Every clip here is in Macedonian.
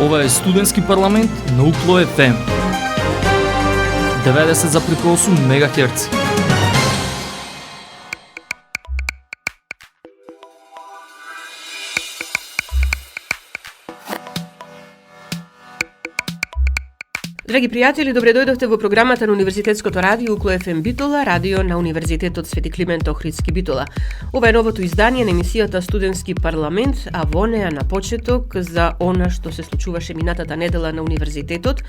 Ова е студентски парламент на UKLO FM 90,8 МHz. Драги пријатели, добре дојдовте во програмата на Универзитетското радио UKLO FM Битола, радио на Универзитетот Свети Климент Охридски Битола. Ова е новото издание на емисијата Студентски парламент, а во неа на почеток за она што се случуваше минатата недела на универзитетот.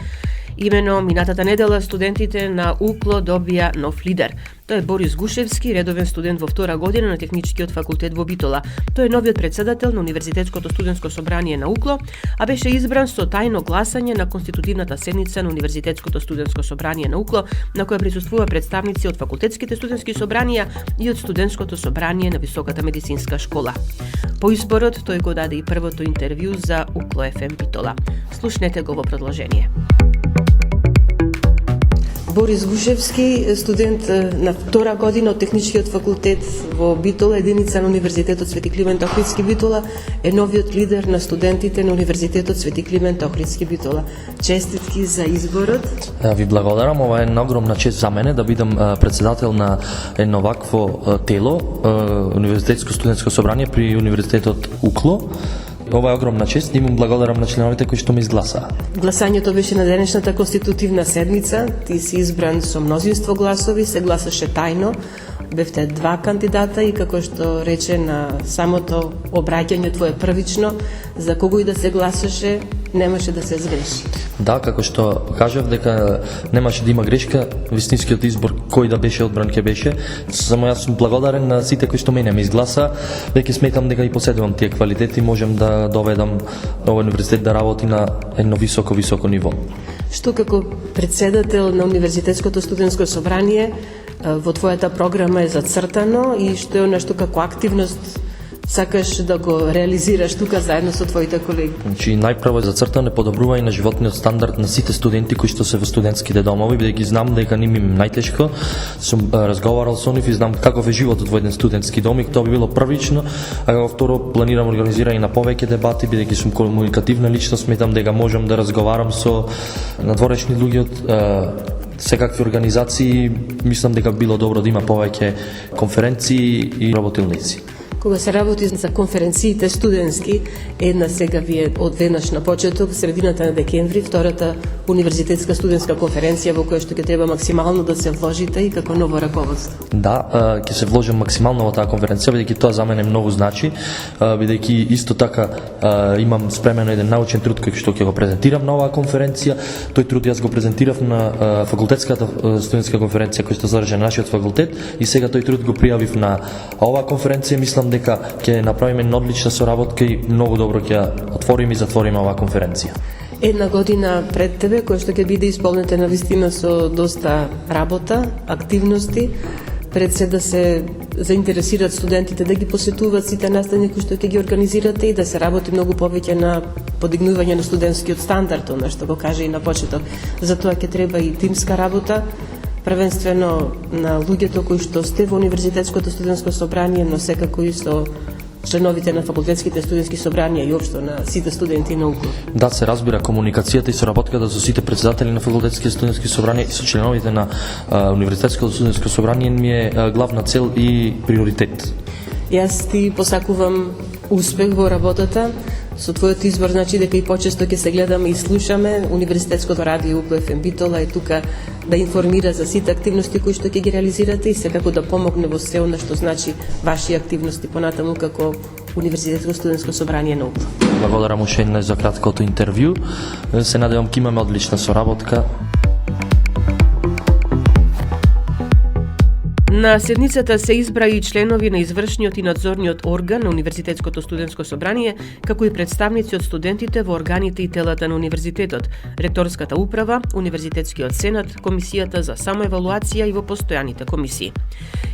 Имено минатата недела студентите на UKLO добија нов лидер. Тој е Борис Гушевски, редовен студент во втора година на Техничкиот факултет во Битола. Тој е новиот председател на Универзитетското студентско собрание на UKLO, а беше избран со тајно гласање на конститутивната седница на Универзитетското студентско собрание на UKLO, на која присуствува представници од факултетските студентски собранија и од студентското собрание на Високата медицинска школа. По изборот тој го даде и првото интервју за UKLO FM Битола. Слушнете го во продолжение. Борис Гушевски, студент на втора година од Техничкиот факултет во Битола, единица на Универзитетот Свети Климент Охридски Битола, е новиот лидер на студентите на Универзитетот Свети Климент Охридски Битола. Честитки за изборот. Ви благодарам, ова е една огромна чест за мене да бидам председател на едно вакво тело, Универзитетско студентско собрание при Универзитетот UKLO. Ова е огромна чест и им благодарам на членовите кои што ме изгласаа. Гласањето беше на денешната конститутивна седница. Ти си избран со мнозинство гласови, се гласаше тајно. Бевте два кандидата и како што рече на самото обраќање твое првично, за кого и да се гласаше, немаше да се сгреши. Да, како што кажав дека немаше да има грешка, вистинскиот избор кој да беше одбран ќе беше. Само јас сум благодарен на сите кои што мене ме изгласа, веќе сметам дека и поседувам тие квалитети, можем да доведам овој универзитет да работи на едно високо ниво. Што како председател на Универзитетското студентско собрание во твојата програма е зацртано и што е нешто како активност сакаш да го реализираш тука заедно со твоите колеги? Значи, најпрво е зацртано подобрување на животниот стандард на сите студенти кои што се во студентските домови, бидејќи знам дека ним им најтешко. Сум разговарал со нив и знам каков е животот во еден студентски дом и тоа би било првично, а во второ планирам организирање на повеќе дебати, бидејќи сум комуникативна личност, сметам дека можам да разговарам со надворешни луѓе од секакви организации. Мислам дека било добро да има повеќе конференции и работилници. Кога се работи за конференциите студентски, една сега вие одведнаш на почеток, средината на декември, втората универзитетска студентска конференција во која што ќе треба максимално да се вложите и како ново раководство. Да, ќе се вложам максимално во таа конференција, бидејќи тоа за мене многу значи, бидејќи исто така имам спремено еден научен труд кој што ќе го презентирам на оваа конференција. Тој труд јас го презентирав на факултетската студентска конференција која што задржа нашиот факултет и сега тој труд го пријавив на оваа конференција. Мислам дека ќе направиме една одлична соработка и многу добро ќе отвориме и затвориме оваа конференција. Една година пред тебе, која што ќе биде исполнета на вистина со доста работа, активности, пред се да се заинтересираат студентите да ги посетуваат сите настани кои што ќе ги организирате и да се работи многу повеќе на подигнување на студентскиот стандард, она што го каже и на почеток. Затоа ќе треба и тимска работа, првенствено на луѓето кои што сте во Универзитетското студентско собрание, но секако и со членовите на факултетските студентски собранија и општо на сите студенти на UKLO. Да, се разбира комуникацијата и соработката со сите председатели на факултетските студентски собранија и со членовите на Универзитетското студентско собрание ми е главна цел и приоритет. Јас ти посакувам успех во работата. Со твојот избор значи дека и почесто ќе се гледаме и слушаме. Универзитетското радио UKLO FM Битола е тука да информира за сите активности кои што ќе ги реализирате и секако да помогне во се она што значи ваши активности понатаму како Универзитетско студентско собрание на UKLO. Благодарам уште еднаш за краткото интервју. Се надевам ќе имаме одлична соработка. На седницата се избра и членови на извршниот и надзорниот орган на Универзитетското студентско собрание, како и представници од студентите во органите и телата на универзитетот, ректорската управа, Универзитетскиот сенат, комисијата за самоевалуација и во постојаните комисии.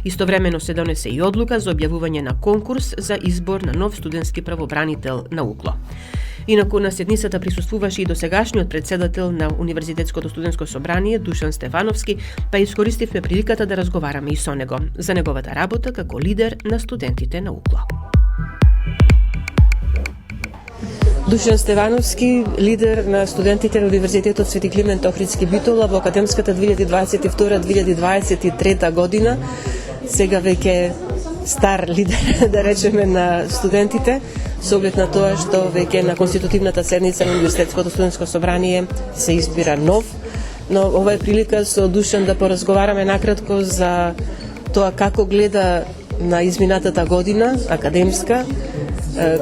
Истовремено се донесе и одлука за објавување на конкурс за избор на нов студентски правобранител на UKLO. Инаку на седницата присуствуваше и досегашниот председател на Универзитетското студентско собрание Душан Стефановски, па искористивме приликата да разговараме и со него за неговата работа како лидер на студентите на UKLO. Душан Стевановски, лидер на студентите на Универзитетот Свети Климент Охридски Битола во академската 2022-2023 година. Сега веќе стар лидер, да речеме, на студентите, со оглед на тоа што веќе на конститутивната седница на Универзитетското студентско собрание се избира нов. Но ова е прилика со Душан да поразговараме накратко за тоа како гледа на изминатата година, академска,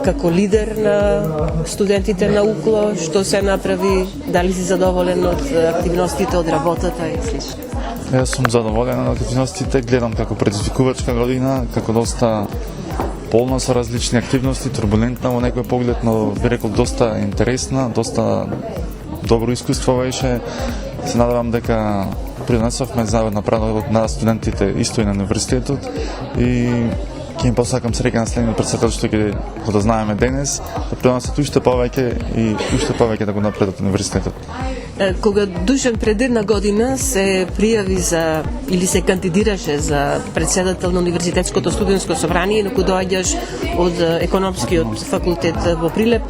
како лидер на студентите на УКЛО, што се направи, дали си задоволен од активностите, од работата и слично? Јас сум задоволен од активностите, гледам како предизвикувачка година, како доста полна со различни активности, турбулентна во некој поглед, но би рекол доста интересна, доста добро искуство беше. Се надевам дека принесовме за напредокот на студентите исто и на универзитетот и ќе им посакам среќа на следниот председател што ќе го да знаеме денес, да принесат уште повеќе и уште повеќе да го напредат универзитетот. Кога Душан пред една година се пријави за или се кандидираше за председател на Универзитетското студентско собрание, но кога доаѓаш од економскиот факултет во Прилеп,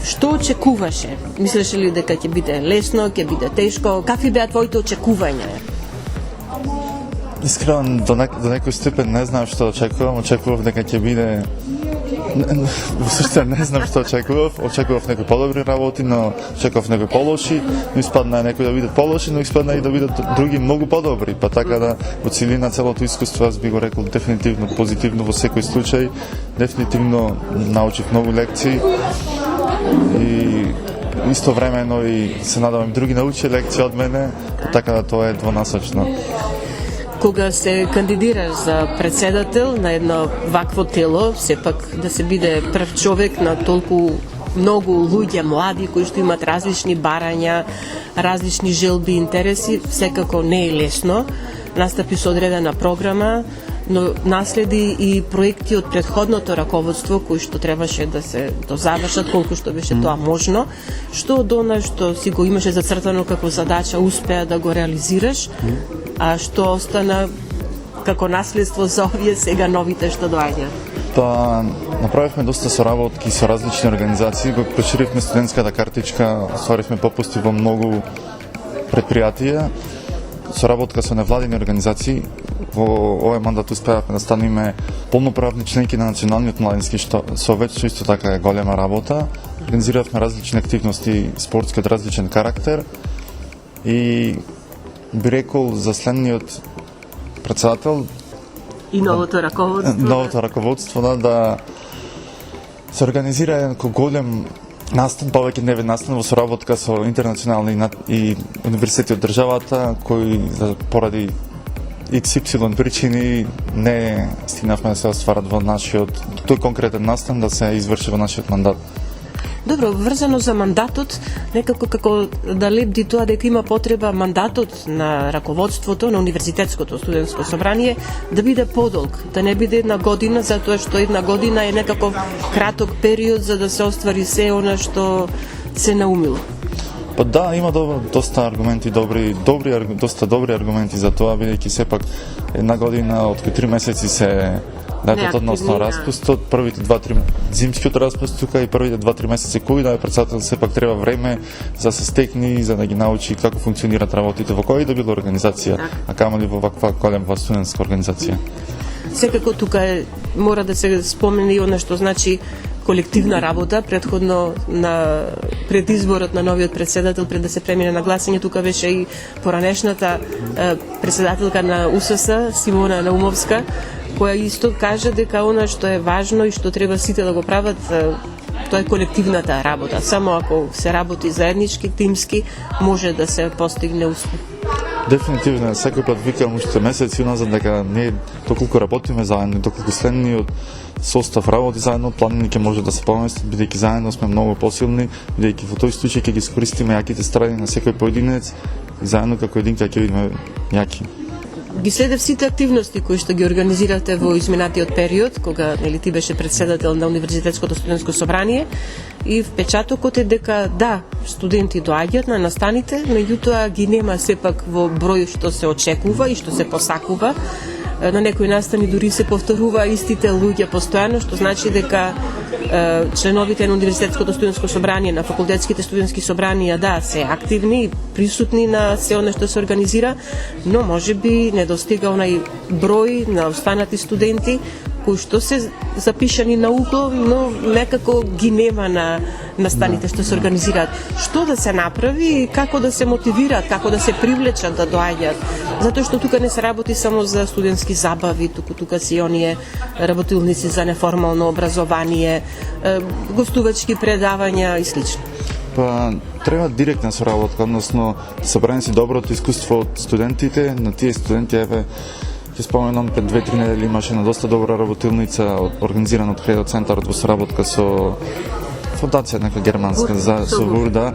што очекуваше? Мислеше ли дека ќе биде лесно, ќе биде тешко? Какви беа твоите очекувања? Искрено, до некој степен не знам што очекувам. Очекував дека ќе биде... Во суштина не знам што очекував. Очекував некои подобри работи, но очекував некои полоши. Но испадна некои да бидат полоши, но испадна и да бидат други многу подобри. Па така да, во целина целото искуство, аз би го рекол дефинитивно позитивно во секој случај. Дефинитивно научив многу лекции. И истовремено и се надевам други научи лекции од мене, така да тоа е двонасочно. Кога се кандидираш за председател на едно вакво тело, сепак да се биде прв човек на толку многу луѓе млади кои што имат различни барања, различни желби и интереси, секако не е лесно. Настапи со одредена програма, но наследи и проекти од претходното раководство кои што требаше да се дозавршат колку што беше тоа можно, што од она што си го имаше зацртано како задача успеа да го реализираш, а што остана како наследство за овие сега новите што доаѓаат? Па направивме доста соработки со различни организации, го проширивме студентската картичка, стваривме попусти во многу предпријатија, соработка со невладини организации. Во овој мандат успеавме да станеме полноправни членки на Националниот младински совет, што исто така е голема работа. Организиравме различни активности спортски од различен карактер и би рекол за следниот председател И новото раководство. Да се организира еден голем настан, повеќе дневен настан во соработка со интернационални и универзитети од државата, кои поради XY причини не стигнавме да се остварат во нашиот тој конкретен настан, да се изврши во нашиот мандат. Добро, врзано за мандатот, некако како да лепди тоа дека има потреба мандатот на раководството на Универзитетското студентско собрание да биде подолг, да не биде една година, затоа што една година е некако краток период за да се оствари се она што се наумило. Па да, има доста аргументи доста добри аргументи за тоа, бидејќи сепак една година од 3 месеци се летот, односно распустот, првите 2-3 зимскиот распуст тука и првите 2-3 месеци кој да е председател, сепак треба време за се стекни, за да ги научи како функционираат работите во која да било организација, а камали во ваква голема студентска организација. Секако тука мора да се спомне и она што значи колективна работа. Претходно пред изборот на новиот председател, пред да се премине на гласање, тука беше и поранешната председателка на УСС Симона Наумовска, која исто кажа дека она што е важно и што треба сите да го прават, тоа е колективната работа. Само ако се работи заеднички, тимски, може да се постигне успех. Дефинитивно, секој пат викам уште месеци уназад дека ние доколку работиме заедно, доколку следниот состав работи заедно, планини ќе може да се поместат, бидејќи заедно сме многу посилни, бидејќи во тој случај ќе ги искористиме јаките страни на секој поединец и заедно како единка ќе бидеме јаки. Ги следев сите активности кои што ги организирате во изминатиот период, кога ти беше председател на Универзитетското студентско собрание, и впечатокот е дека да, студенти доаѓаат на настаните, меѓутоа ги нема сепак во број што се очекува и што се посакува. На некои настани дури се повторува истите луѓе постојано, што значи дека членовите на Универзитетското студентско собрание, на факултетските студентски собранија, да, се активни, присутни на се оно што се организира, но може би не достига онај број на останати студенти кои што се запишани на УКЛО, но некако ги нема на станите што се организираат. Што да се направи, како да се мотивираат, како да се привлечат да доаѓаат? Затоа што тука не се работи само за студентски забави, тука си оние работилници за неформално образование, гостувачки предавања и слично. Па, треба директна соработка, односно собрани си доброто искуство од студентите, на тие студенти, еве, ќе споменам, пред 2-3 недели имаше една доста добра работилница организирана од Кредо центарот во соработка со фондација нека германска за СОВУР, да,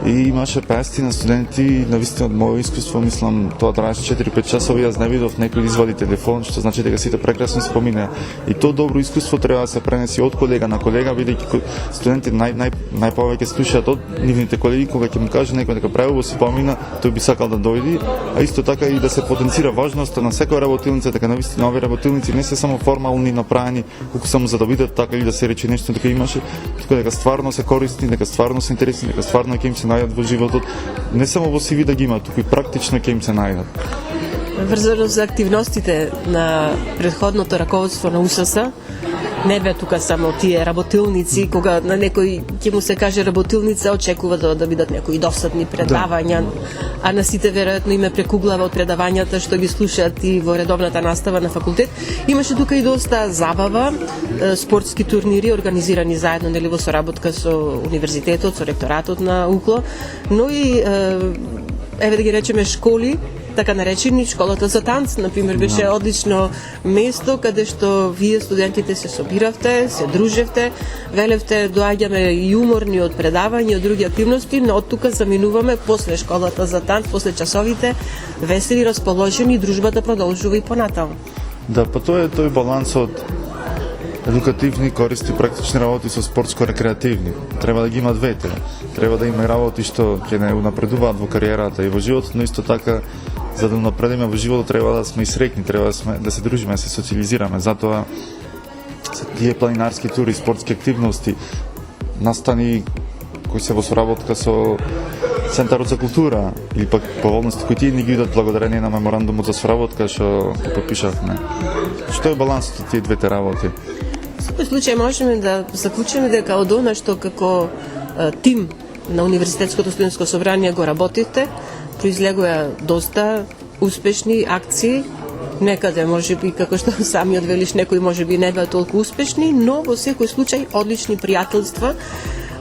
и имаше 50 на студенти, навистина од моје искуство, мислам, тоа траеше 4-5 часови, јас не видов некој да извади телефон, што значи дека сите прекрасно се поминаа. И тоа добро искуство треба да се пренеси од колега на колега, бидејќи студенти најповеќе слушаат од нивните колеги, кога ќе му каже некој дека правилно се помина, тој би сакал да дојде, а исто така и да се потенцира важноста на секоја работилница, дека навистина овие работилници не се само формални направени, колку само за да бидат така или да се рече нешто дека имаше, туку дека стварно се користни, дека стварно се интересни, дека стварно ќе им се најдат во животот, не само во CV да ги имаат, туку и практично ќе им се најдат. Врзано за активностите на претходното раководство на УСС, не бе тука само тие работилници, кога на некој ќе му се каже работилница, очекува да бидат некои досадни предавања, а на сите веројатно име прекуглава од предавањата што ги слушаат и во редовната настава на факултет. Имаше тука и доста забава, спортски турнири организирани заедно нели во соработка со универзитетот, со ректоратот на УКЛО, но и еве да ги речеме школи, така наречени школата за танц, например, беше одлично место каде што вие студентите се собиравте, се дружевте, велевте доаѓаме и уморни од предавања, од други активности, но од тука заминуваме после школата за танц, после часовите, весели, расположени, дружбата продолжува и понатаму. Да, па тоа е тој баланс од едукативни, користи, практични работи со спортско-рекреативни. Треба да ги има двете. Треба да има и работи што ќе не напредуваат во кариерата и во животот, но исто така за да напредиме во животот треба да сме и среќни, треба да се дружиме, да се социализираме. Затоа тие планинарски тури, спортски активности, настани кои се во соработка со Центарот за култура или пак поволности кои тие ни ги идат благодарение на меморандумот за соработка што го подпишавме. Што е балансот од тие двете работи? Во секој случај можеме да заклучиме дека од она што како тим на Универзитетското студентско собрание го работите, произлегоа доста успешни акции, некаде можеби како што самиот велиш, некои можеби не беа толку успешни, но во секој случај одлични пријателства.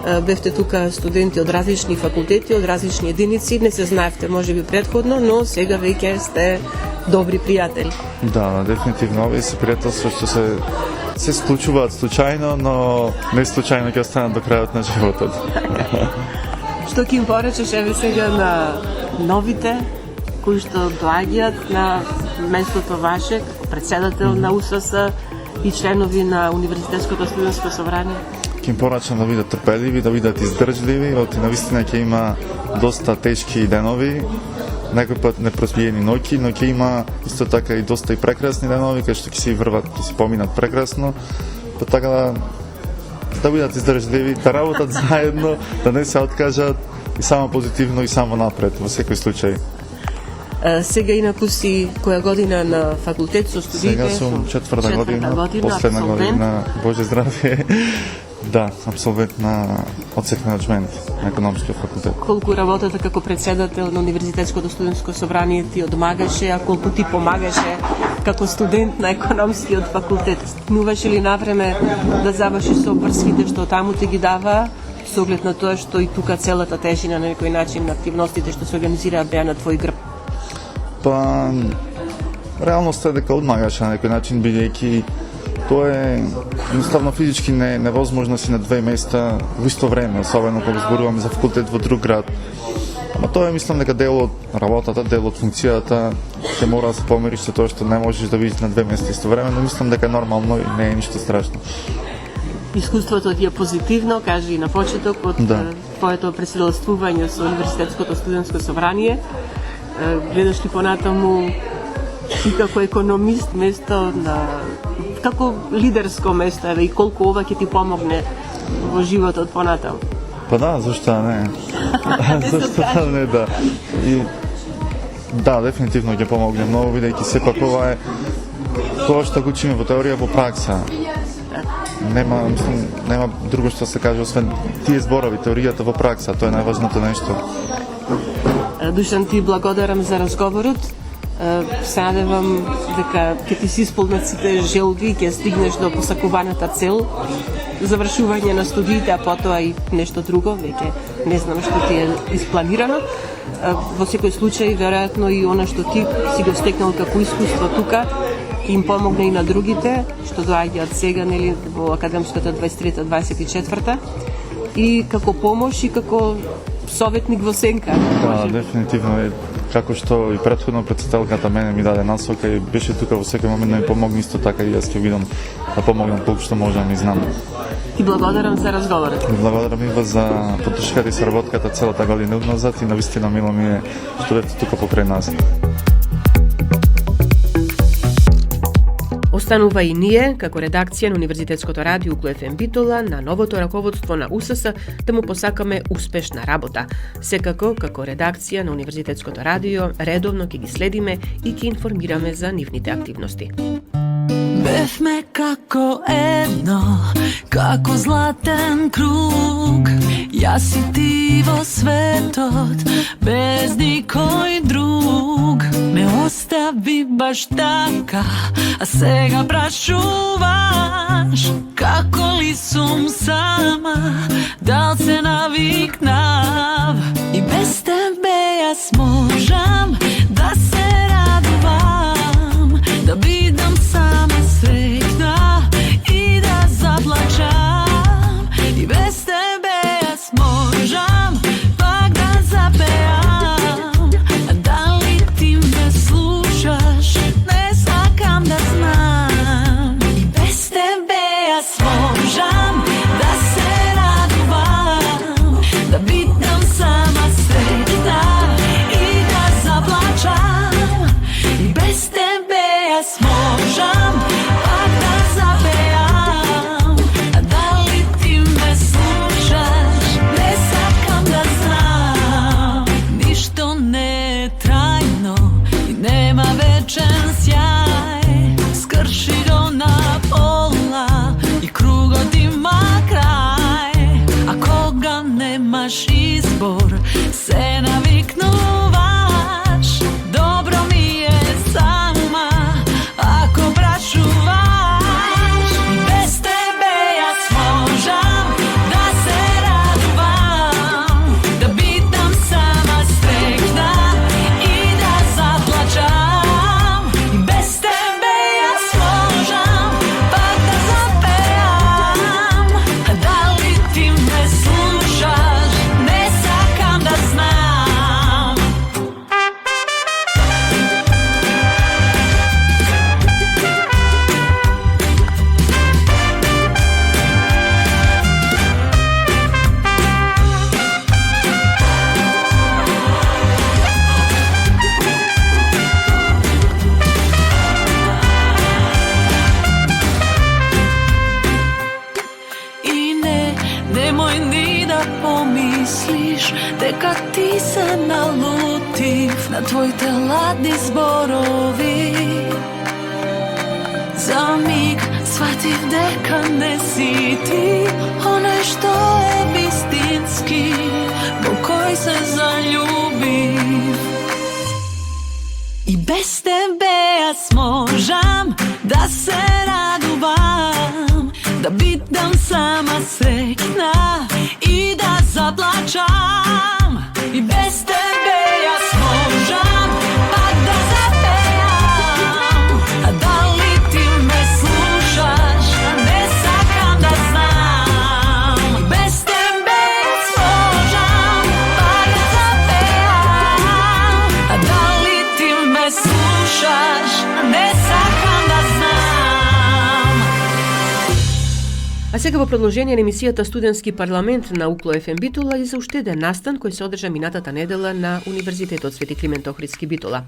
Бевте тука студенти од различни факултети, од различни единици, не се знаевте можеби претходно, но сега веќе сте добри пријатели. Да, дефинитивно овие се пријателства што се склучуваат случајно, но не случајно ќе останат до крајот на животот. Што ќе им поречеш еве сега на новите кои што доаѓаат на местото ваше како председател на УСС и членови на Универзитетското студентско собрание? Ќе им порачам да бидат трпеливи, да бидат издржливи, оти навистина ќе има доста тешки денови, некој пат непроспиени ноќи, но ќе има исто така и доста и прекрасни денови, кај што ќе се врват, ќе се поминат прекрасно, па така да бидат издржливи, да работат заедно, да не се откажат и само позитивно и само напред во секој случај. Сега инаку си која година на факултет со студиите? Сега сум четврта година, последна година, Боже здравие. Да, абсолвент на одсек менеджмент на економскиот факултет. Колку работата како председател на Универзитетското студентско собрание ти одмагаше, а колку ти помагаше како студент на економскиот факултет? Стигнуваше ли навреме да завршиш со врските што таму ти ги дава, со оглед на тоа што и тука целата тежина на некој начин на активностите што се организираат беа на твој грб? Па, реалноста е дека одмагаше на некој начин, бидејќи тоа е едноставно физички невозможно си на две места во исто време, особено кога зборуваме за факултет во друг град. Ама тоа е, мислам дека дел од работата, дел од функцијата, ќе мора да се помириш со тоа што не можеш да бидеш на две места исто време, но мислам дека е нормално и не е ништо страшно. Искуството ти е позитивно, кажи и на почеток од твоето преседелствување со Универзитетското студентско собрание. Гледаш ли понатаму и како економист место на како лидерско место и колку ова ќе ти помогне во животот понатаму? Па да, зашто не? Зашто не, да. И да, дефинитивно ќе помогне многу, бидејќи сепак ова е тоа што го учиме во теорија во пракса. Нема друго што се каже освен тие зборови, теоријата во пракса, тоа е најважното нешто. Душан, ти благодарам за разговорот. Се надевам дека ќе ти се исполнат сите желби и ќе стигнеш до посакуваната цел, завршување на студиите, а потоа и нешто друго, веќе не знам што ти е испланирано. Во секој случај, веројатно и она што ти си го стекнал како искуство тука, им помогне и на другите, што доаѓаат сега, нели, во академската 23-24, и како помош и како советник во сенка. Да, дефинитивно е. Како што и претходно председателката мене ми даде насока и беше тука во секој момент да ми помогне, исто така и јас ќе видам да помогнам колку што можам и знам. Ти благодарам за разговорот. Благодарам и вас за поддршката и соработката целата година уназад и навистина мило ми е што бевте тука покрај нас. Останува и ние, како редакција на Универзитетското радио Укло ФМ Битола, на новото раководство на УСС да му посакаме успешна работа. Секако, како редакција на Универзитетското радио, редовно ќе ги следиме и ќе информираме за нивните активности. Бевме како едно, како златен круг, јас и ти во светот, без никој друг. Ме остави баш така, а сега прашуваш, како ли сум сама, дал се навикнав, и без тебе јас можам да се радувам, да бидам сама среќна и да заплачам, и без тебе јас можам пак да запеам. А дали ти ме слушаш, не сакам да знам, и без тебе јас можам да се радувам, да бидам сама среќна и да заплачам, и без тебе јас можам пак да запеам. А дали ти ме слушаш, не сакам да знам. Ништо не е трајно и нема вечен сјај, скрши го на пола и кругот има крај. А кога немаш избор, се навикнуваш, добро ми е сама, ако прашуваш, и без тебе јас можам да се радувам, да бидам сама среќна и да заплачам, и без тебе јас можам пак да запеам. А дали ти ме слушаш, не сакам да знам. И немој ни да помислиш дека ти се налутив на твоите ладни зборови. За миг сватив дека не си ти оној што е вистински, во кој се заљубив. И без тебе јас можам да се радувам, да бидам сама среќна и да заплачам, и без тебе јас можам пак да запеам. А дали ти ме слушаш, не сакам да знам, и без тебе јас можам пак да запеам. А дали ти ме слушаш, не сакам да знам. А сега во продолжение на емисијата Студентски парламент на УКЛО ФМ Битола и за уште еден настан кој се одржа минатата недела на Универзитетот Свети Климент Охридски Битола.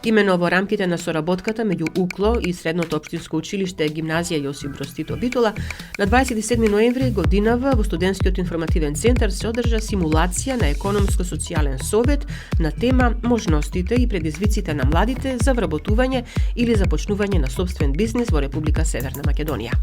Имено во рамките на соработката меѓу УКЛО и Средното општинско училиште Гимназија Јосип Броз Тито Битола, на 27 ноември годинава во Студентскиот информативен центар се одржа симулација на економско-социјален совет на тема можностите и предизвиците на младите за вработување или започнување на сопствен бизнис во Република Северна Македонија.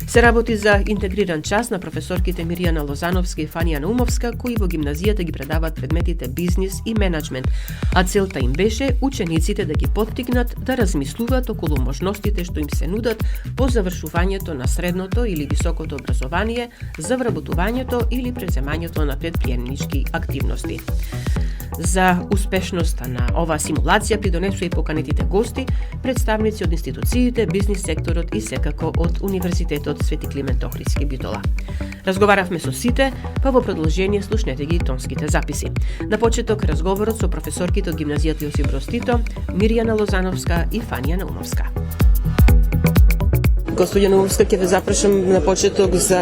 Се работи за интегриран час на професорките Мирјана Лозановска и Фанија Наумовска, кои во гимназијата ги предават предметите бизнис и менеджмент, а целта им беше учениците да ги поттикнат да размислуваат околу можностите што им се нудат по завршувањето на средното или високото образование, за вработувањето или преземањето на предприемнички активности. За успешноста на оваа симулација придонесува и поканетите гости, представници од институциите, бизнис секторот и секако од Универзитетот Свети Климент Охридски Битола. Разговаравме со сите, па во продолжение слушнете ги тонските записи. На почеток разговорот со професорките од Гимназијата Јосип Броз Тито, Мирјана Лозановска и Фанија Наумовска. Господја Наумовска, ќе ве запрашам на почеток за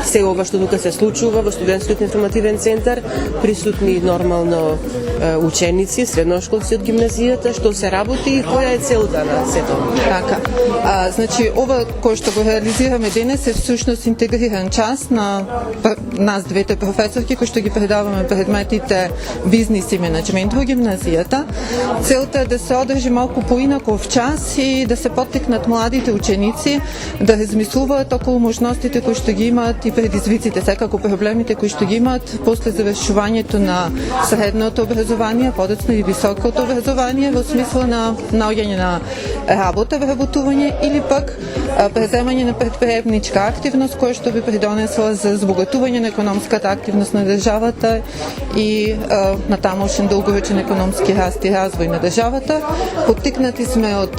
се ова што тука се случува во Студентскиот информативен центар, присутни нормално ученици, средношколци од гимназијата, што се работи и која е целта на сето? Така. Значи, ова кој што го реализираме денес е всушност интегриран час на нас двете професорки кои што ги предаваме предметите бизнис и менеджмент во гимназијата. Целта е да се одржи малку поинаков час и да се поттикнат младите ученици да размислуваат околу можностите кои што ги имаат и предизвиците, секако проблемите кои што ги имаат после завршувањето на средното образование, подоцна и високото образование во смисла на наоѓање на работа, вработување или пак преземање на предприемничка активност која што би придонесла за збогатување на економската активност на државата и на тамошен долгорочен економски раст и развој на државата. Поттикнати сме од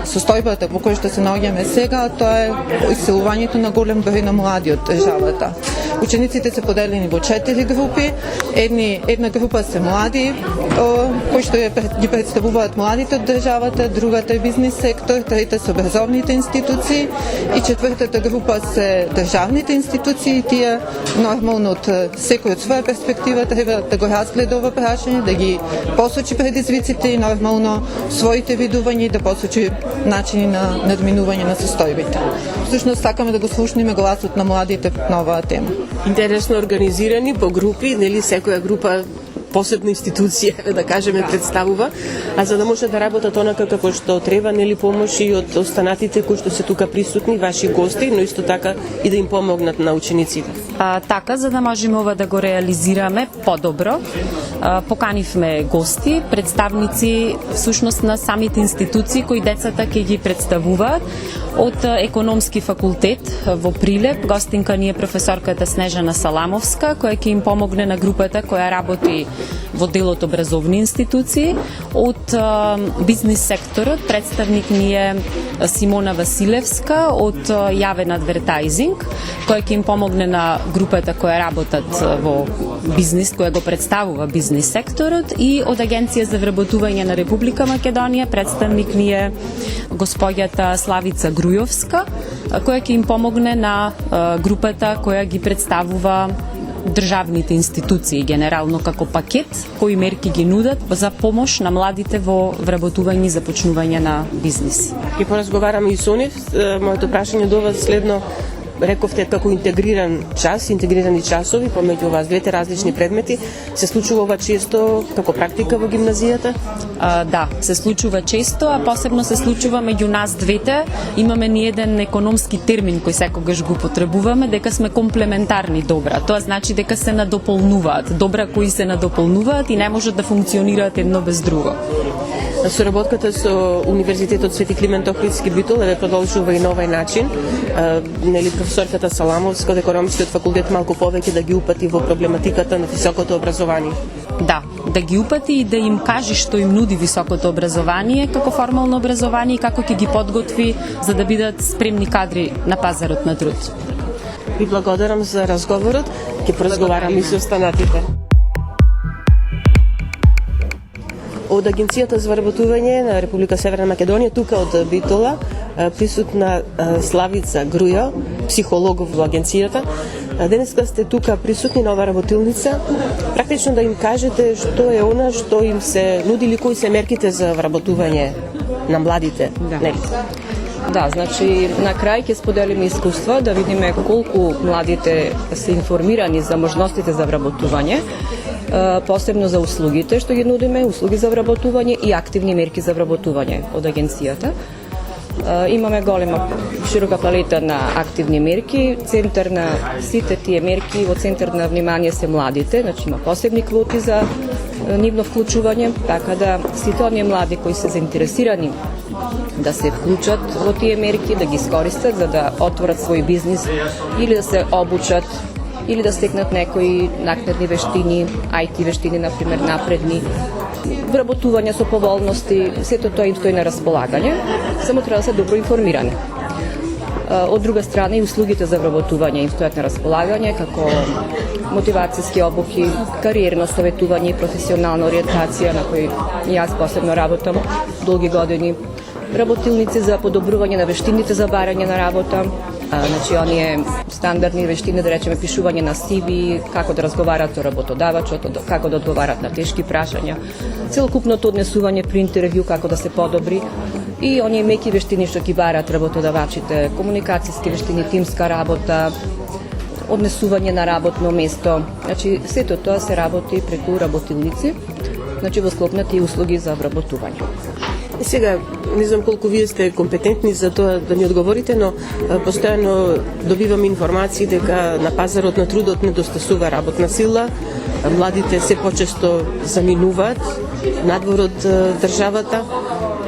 состојбата во која што се наоѓаме сега, тоа е иселувањето на голем број на млади од државата. Учениците се поделени во 4 групи. Една група се млади, кои што ги представуваат младите од државата, другата е бизнис сектор, трета се образовните институции и четвртата група се државните институции и тие нормално од секој од своја перспектива треба да го разгледа ова прашање, да ги посочи предизвиците и нормално своите видувања и да посочи начини на надминување на состојбите. Всушност сакаме да го слушнеме гласот на младите на оваа тема. Интересно организирани по групи, нели секоја група посебна институција, да кажеме, представува, а за да може да работат онака како што треба, нели помош и од останатите кои што се тука присутни, ваши гости, но исто така и да им помогнат на учениците. Така, за да можеме ова да го реализираме подобро, поканивме гости, представници всушност на самите институции кои децата ќе ги представуваат. Од економски факултет во Прилеп, гостинка ни е професорката Снежана Саламовска, која ќе им помогне на групата која работи во делот образовни институции. Од бизнис секторот представник ни е Симона Василевска од Јавен адвертайзинг, која ќе им помогне на групата која работат во бизнис, која го представува бизнис секторот, и од Агенција за вработување на Република Македонија представник ни е господјата Славица Грујовска, која ќе им помогне на групата која ги представува државните институции генерално како пакет, кои мерки ги нудат за помош на младите во вработување и започнување на бизнис. Ќе поразговараме и со нив. Моето прашање до вас следно: рековте како интегриран час, интегрирани часови помеѓу вас двете различни предмети, се случува ова често како практика во гимназијата? Да, се случува често, а посебно се случува меѓу нас двете. Имаме ни еден економски термин кој секогаш го потребуваме, дека сме комплементарни добра. Тоа значи дека се надополнуваат. Добра кои се надополнуваат и не можат да функционираат едно без друго. Соработката со Универзитетот Свети Климент Охридски Битола ве продолжува и на овај начин. Нели професорката Саламовска од економскиот факултет малку повеќе да ги упати во проблематиката на високото образование. Да ги упати и да им каже што им нуди високото образование како формално образование и како ќе ги подготви за да бидат спремни кадри на пазарот на труд. Ви благодарам за разговорот, ќе поразговараме и со останатите. од Агенцијата за вработување на Република Северна Македонија, тука од Битола, присутна Славица Грујо, психолог во агенцијата. Денеска сте тука присутни на ова работилница, практично да им кажете што е она што им се нуди или кои се мерките за вработување на младите. Да, значи на крај ќе споделиме искуства да видиме колку младите се информирани за можностите за вработување, посебно за услугите што ги нудиме, услуги за вработување и активни мерки за вработување од агенцијата. Имаме голема широка палета на активни мерки. Центар на сите тие мерки, во центар на внимание се младите, значи има посебни квоти за нивно вклучување, така да сите оние млади кои се заинтересирани да се вклучат во тие мерки, да ги искористат за да отворат свој бизнис или да се обучат или да стекнат некои накнадни вештини, IT вештини, например, напредни, вработување со поволности, сето тоа им стои на располагање, само треба да се добро информирани. Од друга страна и услугите за вработување им стојат на располагање, како мотивацијски обуки, кариерно советување и професионална ориентација, на кои јас посебно работам долги години, работилници за подобрување на вештините за барање на работа, значи оние стандардни вештини, да речеме пишување на CV, како да разговарат со работодавачот, како да одговарат на тешки прашања, целокупното однесување при интервју, како да се подобри, и оние меки вештини што ги барат работодавачите, комуникацијски вештини, тимска работа, однесување на работно место. Значи сето тоа се работи преку работилници, значи во склоп на тие услуги за вработување. И сега, не знам колку вие сте компетентни за тоа да ни одговорите, но постојано добивам информации дека на пазарот на трудот недостасува работна сила, младите се почесто заминуваат надвор од државата,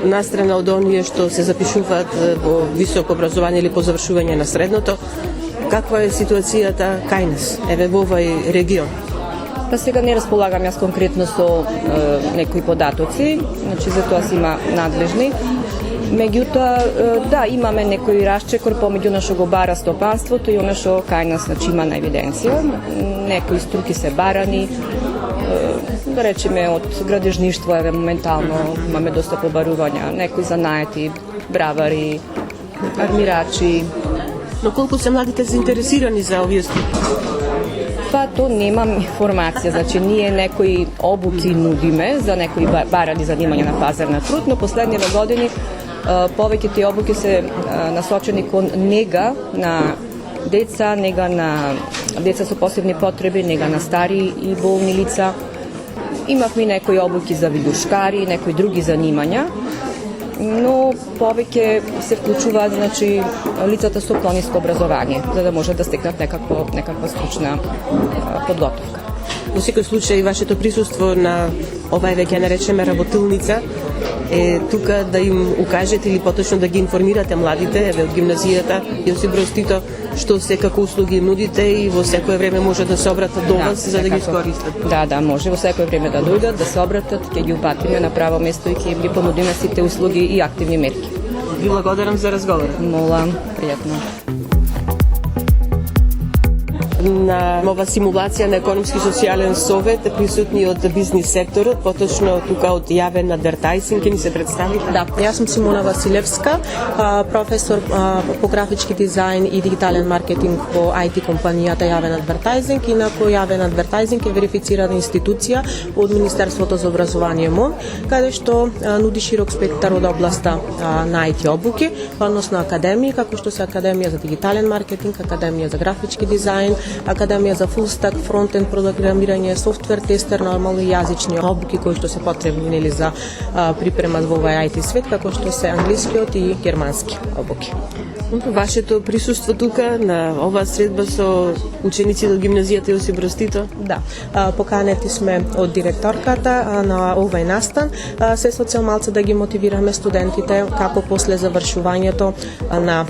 настрана од оние што се запишуваат во високо образование или по завршување на средното. Каква е ситуацијата кај нас, еве во овој регион? Па сега не располагам јас конкретно со некои податоци, значи за тоа си има надлежни. Меѓутоа, да, имаме некој расчекор помеѓу на што го бара стопанството и она што кај нас, значи има на евиденција. Некои струки се барани, да речеме од градежништво, еве моментално имаме доста побарувања, некои занаети, бравари, армирачи. Но колку се младите заинтересирани за овие струки? Па то немам информација, значи ние некои обуки нудиме за некои барани занимања на пазар на труд, но последниве години повеќе тие обуки се насочени кон нега на деца, нега на деца со посебни потреби, нега на стари и болни лица. Имавме некои обуки за видушкари, некои други занимања, но повеќе се вклучуваат, значи, лицата со планинско образование, за да можат да стекнат некаква стручна подготовка. Во секој случај, вашето присуство на оваа веќе наречеме работилница е тука да им укажете или поточно да ги информирате младите, еве од гимназијата Јосип Броз Тито, што секако услуги нудите и во секое време може да се обратат до вас за да ги искористат. Да, може во секое време да дојдат, да се обратат, ќе ги упатиме на право место и ќе им ги понудиме сите услуги и активни мерки. Ви благодарам за разговорот. Молам, пријатно. На ова симулација на Економски социјален совет присутни од бизнис секторот, поточно тука од јавен адвертајзинг, ни се представите? Да, јас сум Симона Василевска, професор по графички дизајн и дигитален маркетинг во IT компанијата Јавен адвертајзинг. Инаку Јавен адвертајзинг е верифицирана институција од Министерството за образование МОН, каде што нуди широк спектар од областа на IT обуки, односно академии, како што се Академија за дигитален маркетинг, Академија за графички дизајн, Академија за full stack, фронтенд програмирање, софтвер тестер, нормално и јазични обуки кои што се потребни нели за припрема во овој IT свет, како што се англискиот и германски обуки. Вашето присуство тука на оваа средба со ученици од гимназијата Јосип Броз Тито? Да, поканети сме од директорката на овој настан, се со цел малце да ги мотивираме студентите како после завршувањето на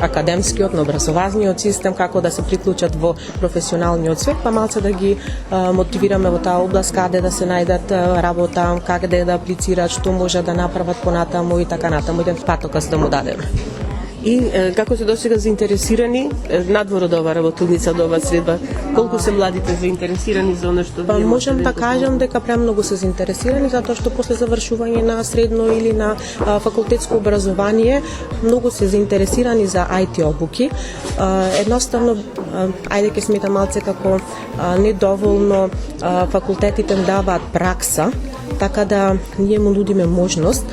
академскиот, на образовниот систем, како да се приклучат во професионалниот свет, па малце да ги мотивираме во таа област, каде да се најдат работа, каде да аплицираат, што може да направат понатаму и така натаму, еден патокас да му дадеме. И како се досега заинтересирани надвор од ова работилница, од ова средба? Колку се младите заинтересирани за она што Па вие можам да можете кажам дека премногу се заинтересирани затоа што после завршување на средно или на факултетско образование многу се заинтересирани за IT обуки. Едноставно ајде ќе сметам малце како недоволно факултетите даваат пракса, така да ние му нудиме можност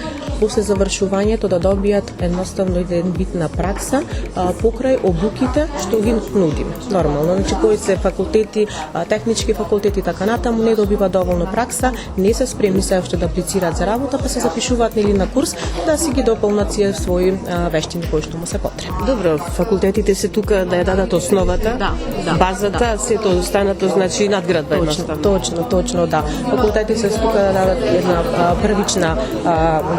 после завршувањето да добијат едноставно еден вид на пракса покрај обуките што ги нудиме. Нормално, значи кои се факултети, технички факултети и така натаму не добива доволно пракса, не се спремни се уште да аплицираат за работа, па се запишуваат нели на курс да си ги дополнат сие своји вештини кои што му се потребни. Добро, факултетите се тука да ја дадат основата, Да, базата, сето останато значи надградба едноставно. Точно, да. Факултети се тука да дадат една првична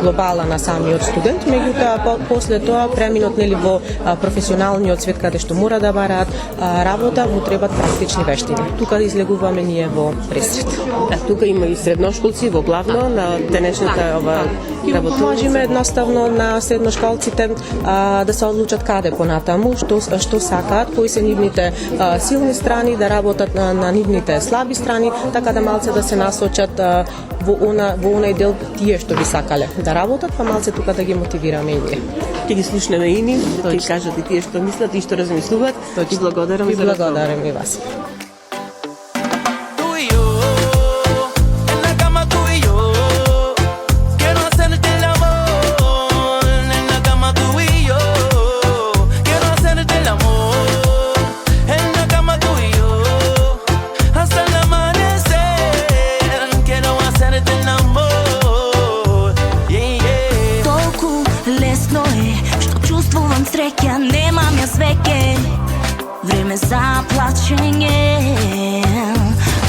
глобала на самиот студент, меѓутоа после тоа преминот нели во професионалниот свет каде што мора да бараат работа, му требат практични вештини. Тука да излегуваме ние во пресред. Да, тука има и средношколци во главно на денешната ова Ќе го поможеме едноставно на средношколците да се одлучат каде понатаму, што сакаат, кои се нивните силни страни, да работат на нивните слаби страни, така да малце да се насочат во онај дел тие што би сакале да работат, па малце тука да ги мотивираме и ние. Ќе ги слушнеме и нив, ќе кажат и тие што мислат и што размислуваат. Ти благодарам Ви за разговор. благодарам и вас. Tú y yo, en la cama tú y yo, quiero hacerte el amor. En la cama tú y yo, quiero hacerte el amor. En la cama tú y yo, hasta el amanecer, quiero hacerte el amor. Yeah, yeah. Толку лесно е, што чувствувам среќа, немам јас веќе време за плачење.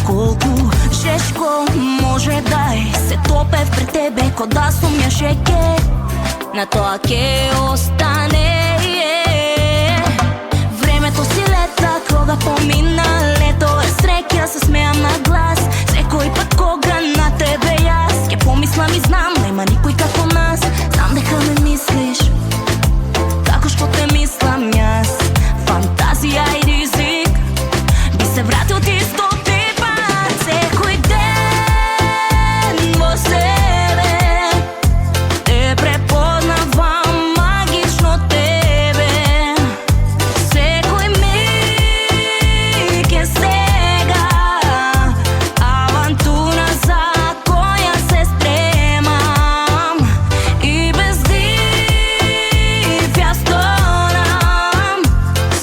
Колку жешко може да е, се топев пред тебе ко да сум ја шеќе, на тоа ќе остане. Времето си лета, кога помина лето е среќа, се смеам на глас. Секој пат кога на тебе јас ќе помислам и знам, нема никој како нас. Знам дека ме мислиш, како што те мислам јас. Фантазија и ризик, би се вратил ти 100 пат. Секој ден во себе те препознавам, магично тебе. Секој миг е сега авантура за која се спремам, и без див јас торам.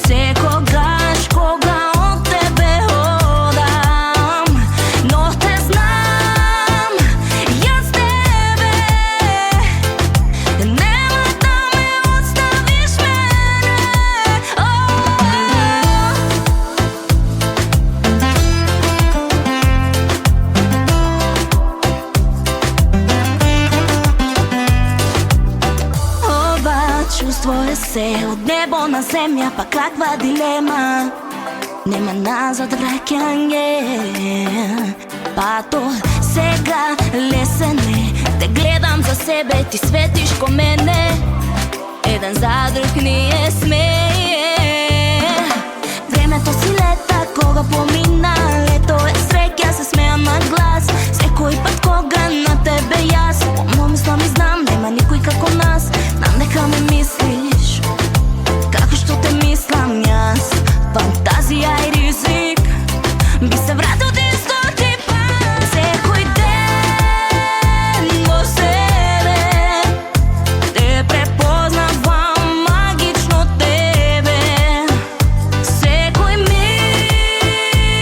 Секогаш кога од тебе одам, но те знам, јас тебе, нема да ме оставиш мене. Ова чувство е се од небо на земја, па каква дилема, нема назад враќање. Патот сега лесен е, те гледам за себе, ти светиш ко мене, еден за друг ние сме. Времето си лета, кога помина лето е среќа, се смеам на глас. Секој пат кога на тебе јас помно мислам и знам, нема никој како нас. Знам дека ме мислиш, како што те мислам јас. Фантазија и ризик, би се вратил ти 100 пат. Секој ден во себе те препознавам, магично тебе. Секој миг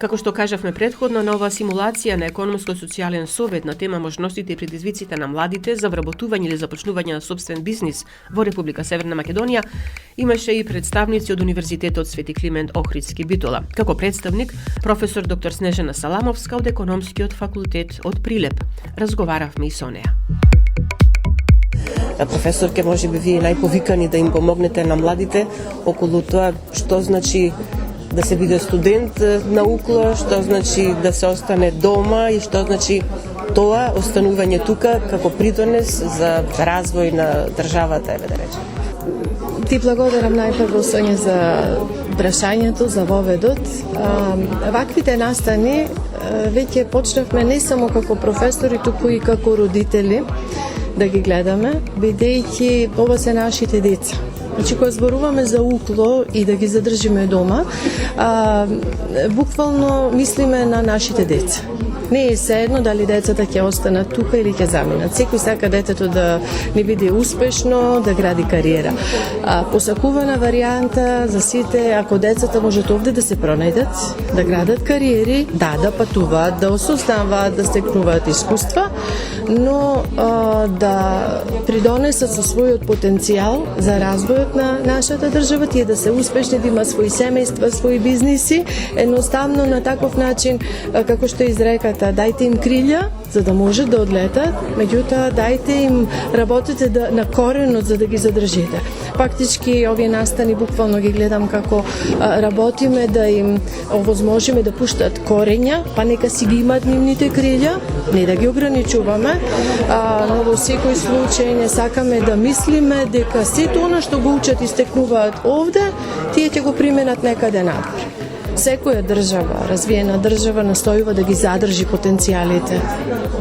Како што кажавме претходно, на оваа симулација на економско-социјален совет на тема можностите и предизвиците на младите за вработување или започнување на собствен бизнис во Република Северна Македонија, имаше и представници од Универзитетот Свети Климент Охридски Битола. Како представник, професор доктор Снежана Саламовска од Економскиот факултет од Прилеп. Разговаравме и со неа. Професорке, може би вие најповикани да им помогнете на младите околу тоа што значи да се биде студент на УКЛО, што значи да се остане дома и што значи тоа останување тука како придонес за развој на државата, да речем. Ти благодарам најпрво Сонја за прашањето, за воведот. Ваквите настани веќе почнавме не само како професори, туку и како родители да ги гледаме, бидејќи ова се нашите деца. Значи, кога зборуваме за УКЛО и да ги задржиме дома, буквално мислиме на нашите деца. Не е седно дали децата ќе останат тука или ќе заминат. Секој сака детето да не биде успешно, да гради кариера. Посакувана варијанта за сите, ако децата можат овде да се пронајдат, да градат кариери, да патуваат, да осознаваат, да стекнуваат искуства, но да придонесат со својот потенцијал за развојот на нашата држава, тие да се успешни, да имаат своји семејства, своји бизниси, едноставно на таков начин, како што изрекате, дајте им крилја за да можат да одлетат, меѓутоа дајте им работите на коренот за да ги задржите. Фактички овие настани буквално ги гледам како работиме да им овозможиме да пуштат корења, па нека си ги имаат нивните крилја, не да ги ограничуваме, но во секој случај не сакаме да мислиме дека сето она што го учат и стекнуваат овде, тие ќе го применат некаде надвор. Секоја држава, развиена држава, настојува да ги задржи потенцијалите,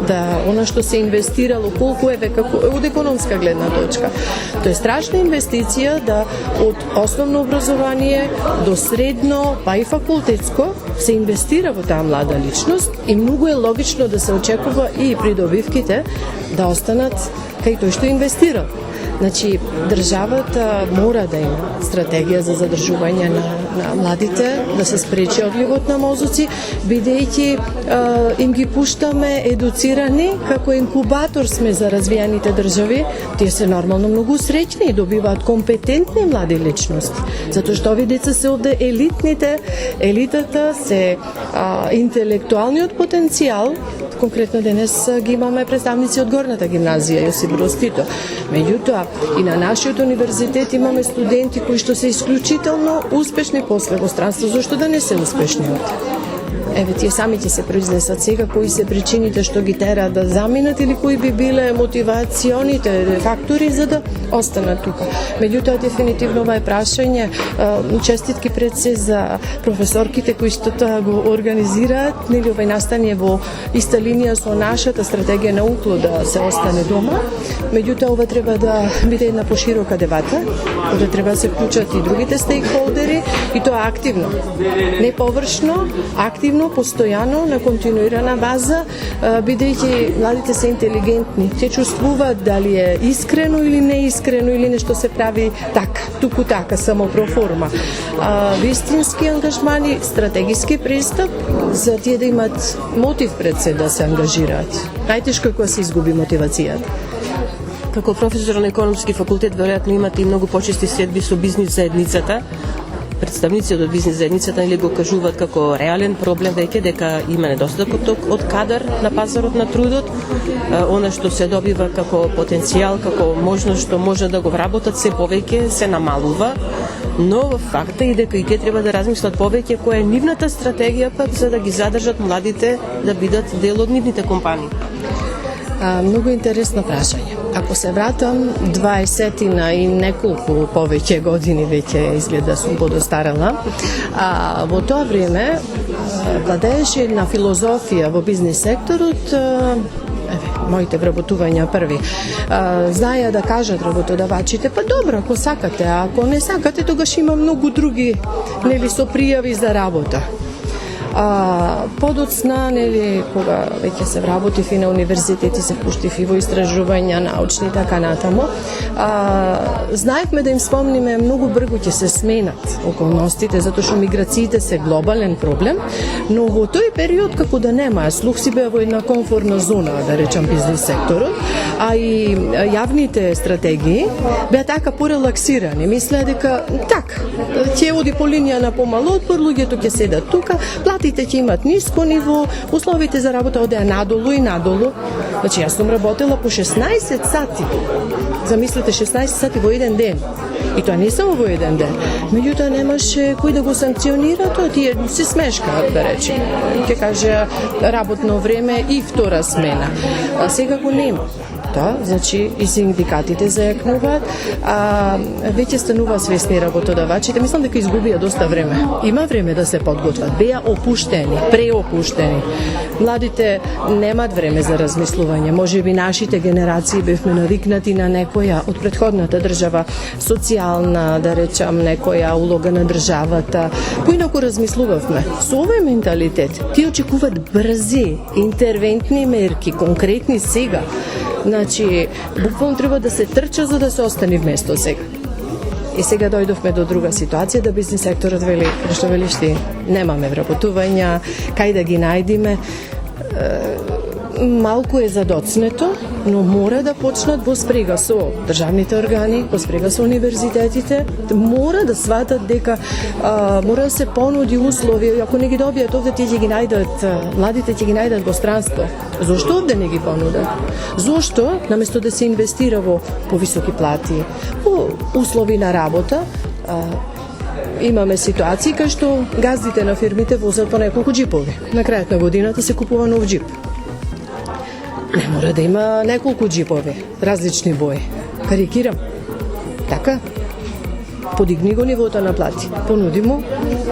да она што се инвестирало, колку како од економска гледна точка. Тоа е страшна инвестиција да од основно образование до средно, па и факултетско, се инвестира во таа млада личност и многу е логично да се очекува и придобивките да останат кај тој што инвестира. Значи, државата мора да има стратегија за задржување на младите, да се спречи одливот на мозоци, бидејќи им ги пуштаме едуцирани, како инкубатор сме за развиените држави, тие се нормално многу среќни и добиваат компетентни млади личности. Затоа што овие деца се овде елитните, елитата се интелектуалниот потенцијал. Конкретно денес ги имаме представници од горната гимназија Јосип Броз Тито. Меѓутоа, и на нашиот универзитет имаме студенти кои што се исклучително успешни после во странство, зашто да не се успешни овде? Еве, тие сами ќе се произнесат сега кои се причините што ги тераат да заминат или кои би биле мотивационите фактори за да останат тука. Меѓутоа, дефинитивно ова е прашање, честитки пред се за професорките кои што тоа го организираат, нели овај настан е во иста линија со нашата стратегија на УКЛО да се остане дома. Меѓутоа, ова треба да биде една поширока дебата, да треба да се вклучат и другите стейкхолдери и тоа активно. Не површно, активно, постојано, на континуирана база, бидејќи младите се интелигентни. Те чувствуваат дали е искрено или неискрено или нешто се прави така, туку така, само проформа. Вистински ангажмани, стратегиски пристап за тие да имат мотив пред се да се ангажираат. Најтешко е кога се изгуби мотивацијата. Како професор на економски факултет, веројатно имате и многу почести средби со бизнис заедницата. Представниците од бизнис заедницата нели го кажуваат како реален проблем веќе дека има недостаток од кадар на пазарот на трудот, она што се добива како потенцијал, како можност што може да го вработат се повеќе се намалува, но факт е и дека и те треба да размислат повеќе која е нивната стратегија пак за да ги задржат младите да бидат дел од нивните компании. Многу интересно прашање. Ако се вратам 20 и неколку повеќе години, веќе изгледа сум подостарала, во тоа време владееше една филозофија во бизнес секторот, моите вработувања први, знаја да кажат работодавачите, па добро, ако сакате, а ако не сакате, тогаш има многу други, нели, со пријави за работа. Подоцна, нели, кога веќе се вработив и на универзитети, се впуштив и во истражувања научни и така натаму, знаевме да им спомниме многу брзо ќе се сменат околностите, затоа што миграциите се глобален проблем, но во тој период како да нема слух си беа во една комфортна зона, да речам бизнис секторот, а и јавните стратегии беа така порелаксирани. Мислеа дека така, ќе оди по линија на помал отпор, луѓето ќе седат тука, платите ќе имат ниско ниво, условите за работа одеа надолу и надолу. Значи јас сум работела по 16 сати. Замислете 16 сати во еден ден. И тоа не само во еден ден. Меѓутоа немаше кој да го санкционира, тоа тие се смешкаат, да речеме. Ќе каже работно време и втора смена. А сега го нема. Да, значи и синдикатите заекнуваат, веќе станува свесни работодавачите. Мислам дека изгубија доста време. Има време да се подготват. Беа опуштени, преопуштени. Младите немат време за размислување. Можеби нашите генерации бевме навикнати на некоја од претходната држава, социјална, да речам, некоја улога на државата. Поинаку размислувавме. Со овој менталитет, тие очекуваат брзи, интервентни мерки, конкретни сега. Значи, буквално треба да се трча за да се остане вместо сега. И сега дојдовме до друга ситуација, да бизнис секторот вели, што велиш ти, немаме вработувања, кај да ги најдиме. Малку е задоцнето, но мора да почнат во спрега со државните органи, во спрега со универзитетите, мора да сватат дека мора да се понуди услови, ако не ги добијат овде, тие ќе ги најдат, младите ќе ги најдат во странство. Зошто овде не ги понудат? Зошто, наместо да се инвестира во повисоки плати, во услови на работа, имаме ситуации кај што газдите на фирмите возат по неколку джипови. На крајот на годината се купува нов джип. Не мора да има неколку джипови, различни бои. Карикирам. Така? Подигни го нивото на плати. Понуди му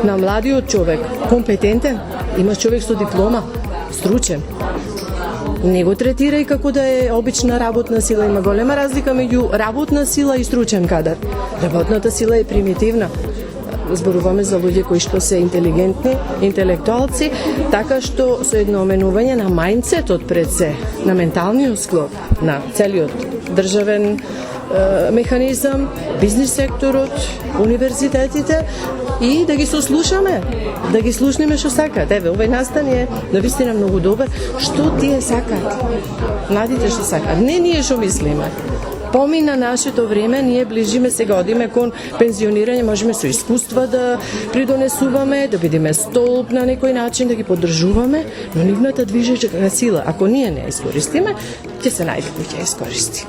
на младиот човек, компетентен, има човек со диплома, стручен. Не го третирај како да е обична работна сила. Има голема разлика меѓу работна сила и стручен кадар. Работната сила е примитивна. Зборуваме за луѓе кои што се интелигентни, интелектуалци, така што со едно оменување на мајндсетот пред се, на менталниот склоп, на целиот државен механизам, бизнис секторот, универзитетите и да ги сослушаме, да ги слушнеме што сакаат. Еве, овој настан е навистина многу добар. Што тие сакаат? Младите што сакаат? Не ние што мислиме. Помина нашето време, ние ближиме, сега одиме кон пензионирање, можеме со искуства да придонесуваме, да бидеме столб на некој начин, да ги поддржуваме, но нивната движечка сила, ако ние не ја искористиме, ќе се најде кој ќе ја искористи.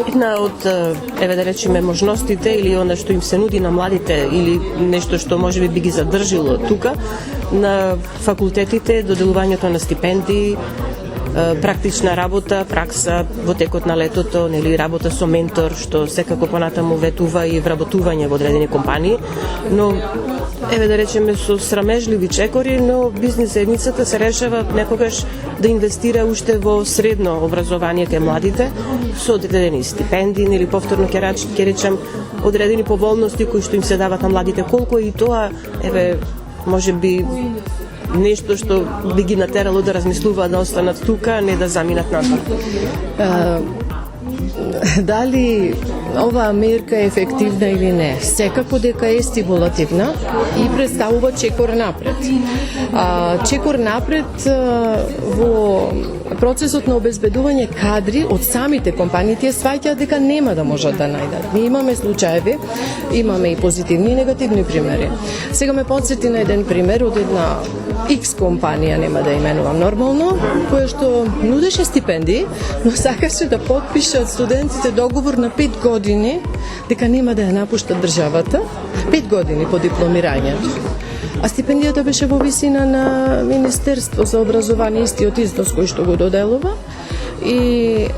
Една од, еве да речеме, можностите или она што им се нуди на младите или нешто што можеби би ги задржило тука на факултетите, доделувањето на стипендии, практична работа, пракса во текот на летото, нели работа со ментор, што секако понатаму ветува и вработување во одредени компании, но еве да речеме со срамежливи чекори, но бизнис заедницата се решава некогаш да инвестира уште во средно образование кај младите со одредени стипендии или повторно ќе речем одредени поволности кои што им се дават на младите, колку и тоа еве можеби нешто што би ги натерало да размислуваат да останат тука, а не да заминат надвор. Дали оваа мерка е ефективна или не? Секако дека е стимулативна и представува чекор напред. Чекор напред во процесот на обезбедување кадри од самите компании, тие сваќаат дека нема да можат да најдат. Ние имаме случаеви, имаме и позитивни и негативни примери. Сега ме подсети на еден пример од една X компанија, нема да именувам нормално, која што нудеше стипендии, но сакаше да подпишат студентите договор на 5 години дека нема да ја напуштат државата, 5 години по дипломирањето. А стипендијата беше во висина на Министерство за образование, истиот износ кој што го доделува. И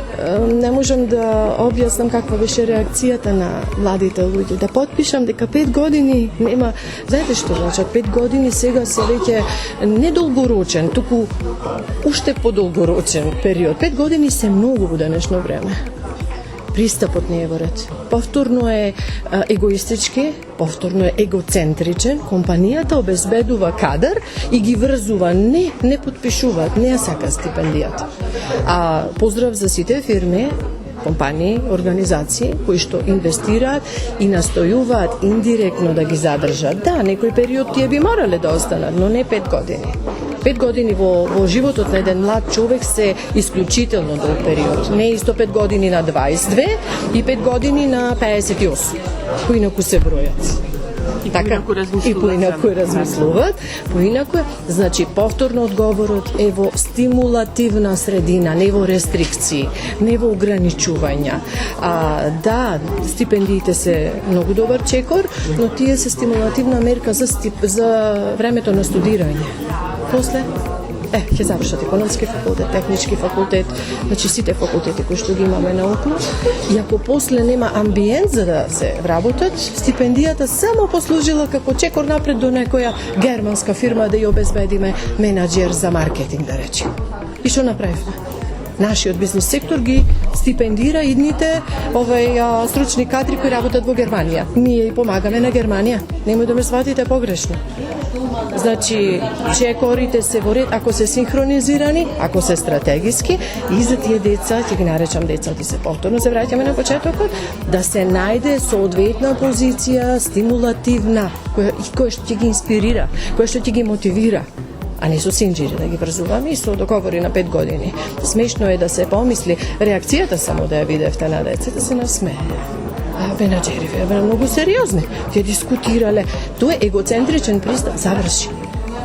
не можам да објаснам каква беше реакцијата на младите луѓе. Да подпишам дека 5 години нема... Знаете што значат? 5 години сега се веќе недолгорочен, туку уште подолгорочен период. 5 години се многу во денешно време. пристапот не е во ред. Повторно е егоистички, повторно е егоцентричен, компанијата обезбедува кадар и ги врзува, не подпишуваат, не ја сака стипендијата. А поздрав за сите фирми, компании, организации кои што инвестираат и настојуваат индиректно да ги задржат. Да, некој период тие би морале да останат, но не 5 години. 5 години во животот на еден млад човек се исклучително долг период. Не исто 5 години на 22 и 5 години на 58. Поинаку се бројат. И поинаку размислуваат. Поинаку, значи, повторно одговорот е во стимулативна средина, не во рестрикции, не во ограничувања. Да, стипендиите се многу добар чекор, но тие се стимулативна мерка за времето на студирање. После ќе завршат економски факултет, технички факултет, значи сите факултети кои што ги имаме наукно. И ако после нема амбиент за да се вработат, стипендијата само послужила како чекор напред до некоја германска фирма да ја обезбедиме менаџер за маркетинг, да речем. И што направивме? Нашиот бизнес сектор ги стипендира идните стручни кадри кои работат во Германија. Ние и помагаме на Германија. Немој да ме сватите погрешно. Значи, чекорите се во ред, ако се синхронизирани, ако се стратегиски, и за тие деца, ќе ги наречам деца, ти се повторно се враќаме на почетокот, да се најде соодветна позиција, стимулативна, која што ќе ги инспирира, која што ќе ги мотивира, а не со синџири да ги врзуваме и со договори на 5 години. Смешно е да се помисли, реакцијата само да ја видевте на децата, се насмее. Менаџерите беа многу сериозни. Тие дискутирале. Тоа е егоцентричен пристап. Заврши.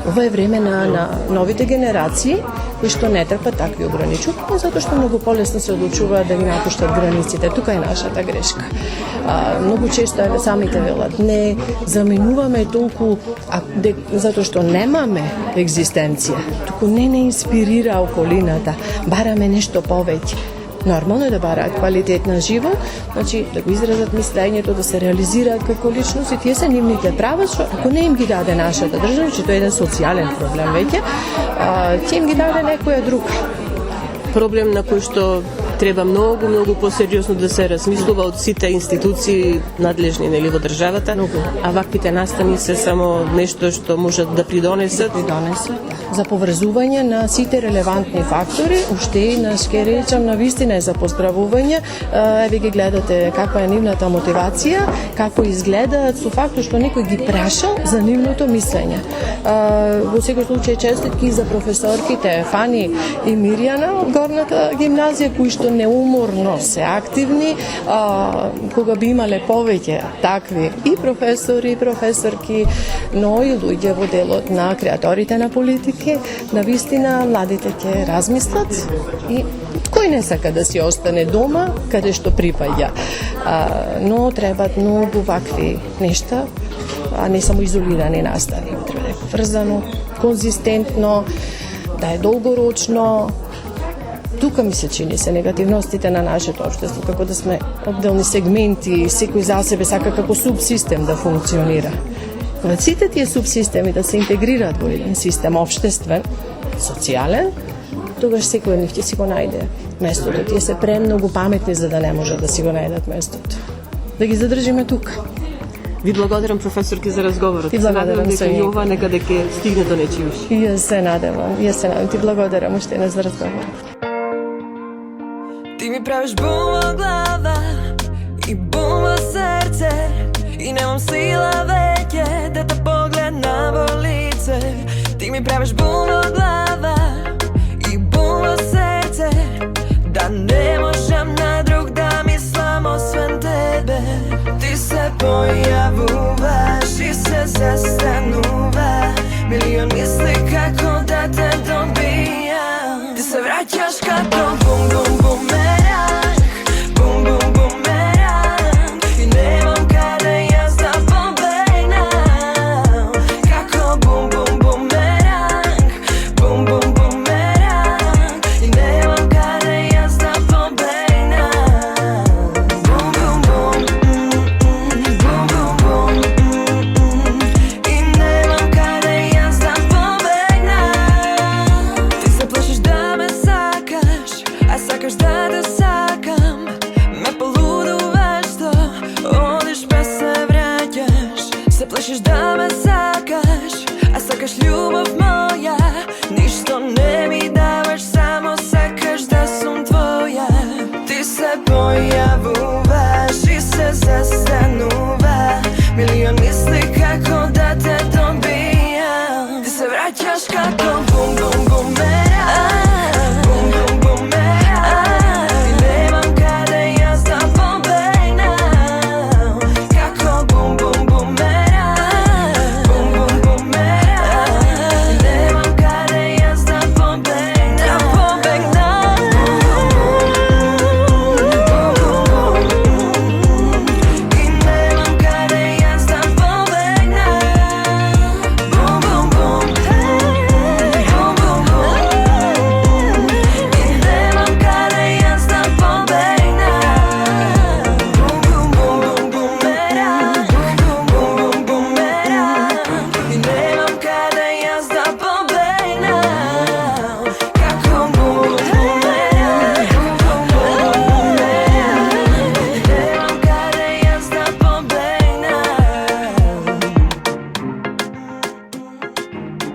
Ова е време на новите генерации кои што не трпат такви ограничувања, затоа што многу полесно се одлучуваат да ги напуштат границите. Тука е нашата грешка. Многу често самите велат, не заменуваме толку затоа што немаме екзистенција. Туку не инспирира околината. Бараме нешто повеќе. Нормално е да бараат квалитет на живот, значи да го изразат мислењето, да се реализираат како личност и тие се нивните права, што ако не им ги даде нашата држава, че тоа е еден социјален проблем веќе, ќе им ги даде некоја друга. Проблем на кој што треба многу посериозно да се размислува од сите институции надлежни во државата, а ваквите настани се само нешто што можат да придонесат за поврзување на сите релевантни фактори, уште и ќе речам на вистина е за поздравување. Еве ги гледате каква е нивната мотивација, како изгледаат со фактот што некој ги прашал за нивното мислење. Во секој случај честитки за професорките Фани и Мирјана од горната гимназија кои што неуморно се активни, кога би имале повеќе такви и професори и професорки, но и луѓе во делот на креаторите на политики, на вистина младите ќе размислат и кој не сака да си остане дома каде што припаѓа. Но требат многу вакви нешта, а не само изолирани настани. Треба да е врзано, конзистентно, да е долгорочно. Тука ми се чини се негативностите на нашето општество, како да сме одделни сегменти, секој за себе сака како субсистем да функционира. Кога сите тие субсистеми да се интегрираат во еден систем општествен, социјален, тогаш секој од нив ќе си го најде местото. Тие се премногу паметни за да не можат да си го најдат местото. Да ги задржиме тука. Ви благодарам, професорки, за разговорот. Ти благодарам дека и ова некаде ќе стигне до нечи уши. Јас се надевам. Ти благодарам уште еднаш за разговор. Ти ми правиш бум во глава и бум во срце и немам сила веќе да те погледнам во лице. Ти ми правиш бум во глава и бум во срце да не можам на друг да мислам освен тебе. Ти се појавуваш и се застанува, милион мисли како да те добијам. Ти се враќаш како бум бум бумеранг, бум бум бумеранг и немам каде јас да побегнам. Како бум бум бумеранг, бум бум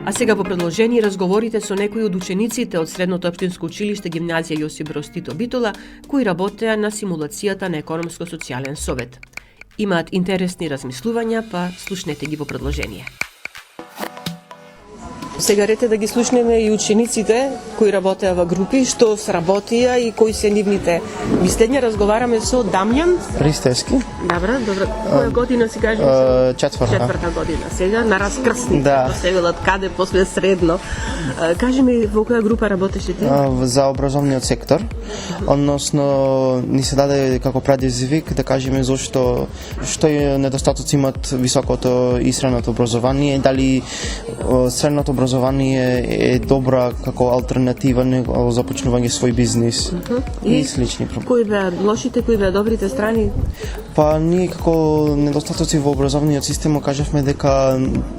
А сега во продолжение разговорите со некои од учениците од Средното општинско училиште Гимназија Јосип Броз Тито Битола, кои работеа на симулацијата на економско-социјален совет. Имаат интересни размислувања, па слушнете ги во продолжение. Сега рете да ги слушнеме и учениците кои работеа во групи, што сработија и кои се нивните мислења. Разговараме со Дамјан Ристевски. Добра. Која година си кажеш? Четврта година. Сега на раскрсник. Да. Се велат каде после средно. Кажи ми во која група работеше ти? За образовниот сектор. Односно ни се даде како предизвик да кажеме зошто недостатоци имат високото и средното образование, дали средното образование е добра како алтернатива за започнување свој бизнис и слични проблеми. Кои беа лошите, кои беа добрите страни? Па ние како недостатоци во образовниот систем кажавме дека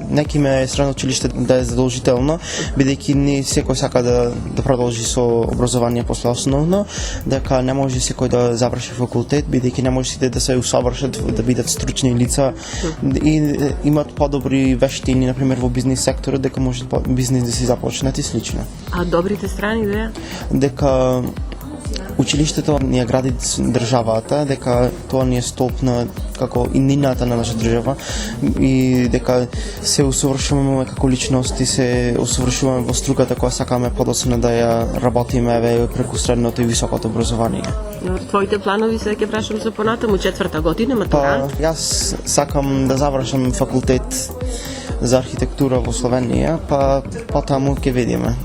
некиме средно училиште да е задолжително, бидејќи не секој сака да продолжи со образование после основно, дека не може секој да заврши факултет, бидејќи не може сите да се усовршат, да бидат стручни лица и имат подобри вештини, например во бизнис секторот, дека може бизнес да се започнат и слично. А добрите страни беа? Дека училиштето ни ја гради државата, дека тоа ни е столб на како иднината на нашата држава и дека се усовршуваме како личности, се усовршуваме во струката која сакаме подоцна да ја работиме преку средното и високото образование. Твоите планови се ќе прашам за понатаму четврта година матурант? Јас сакам да завршам факултет за архитектура во Словенија, па потаму ќе видиме.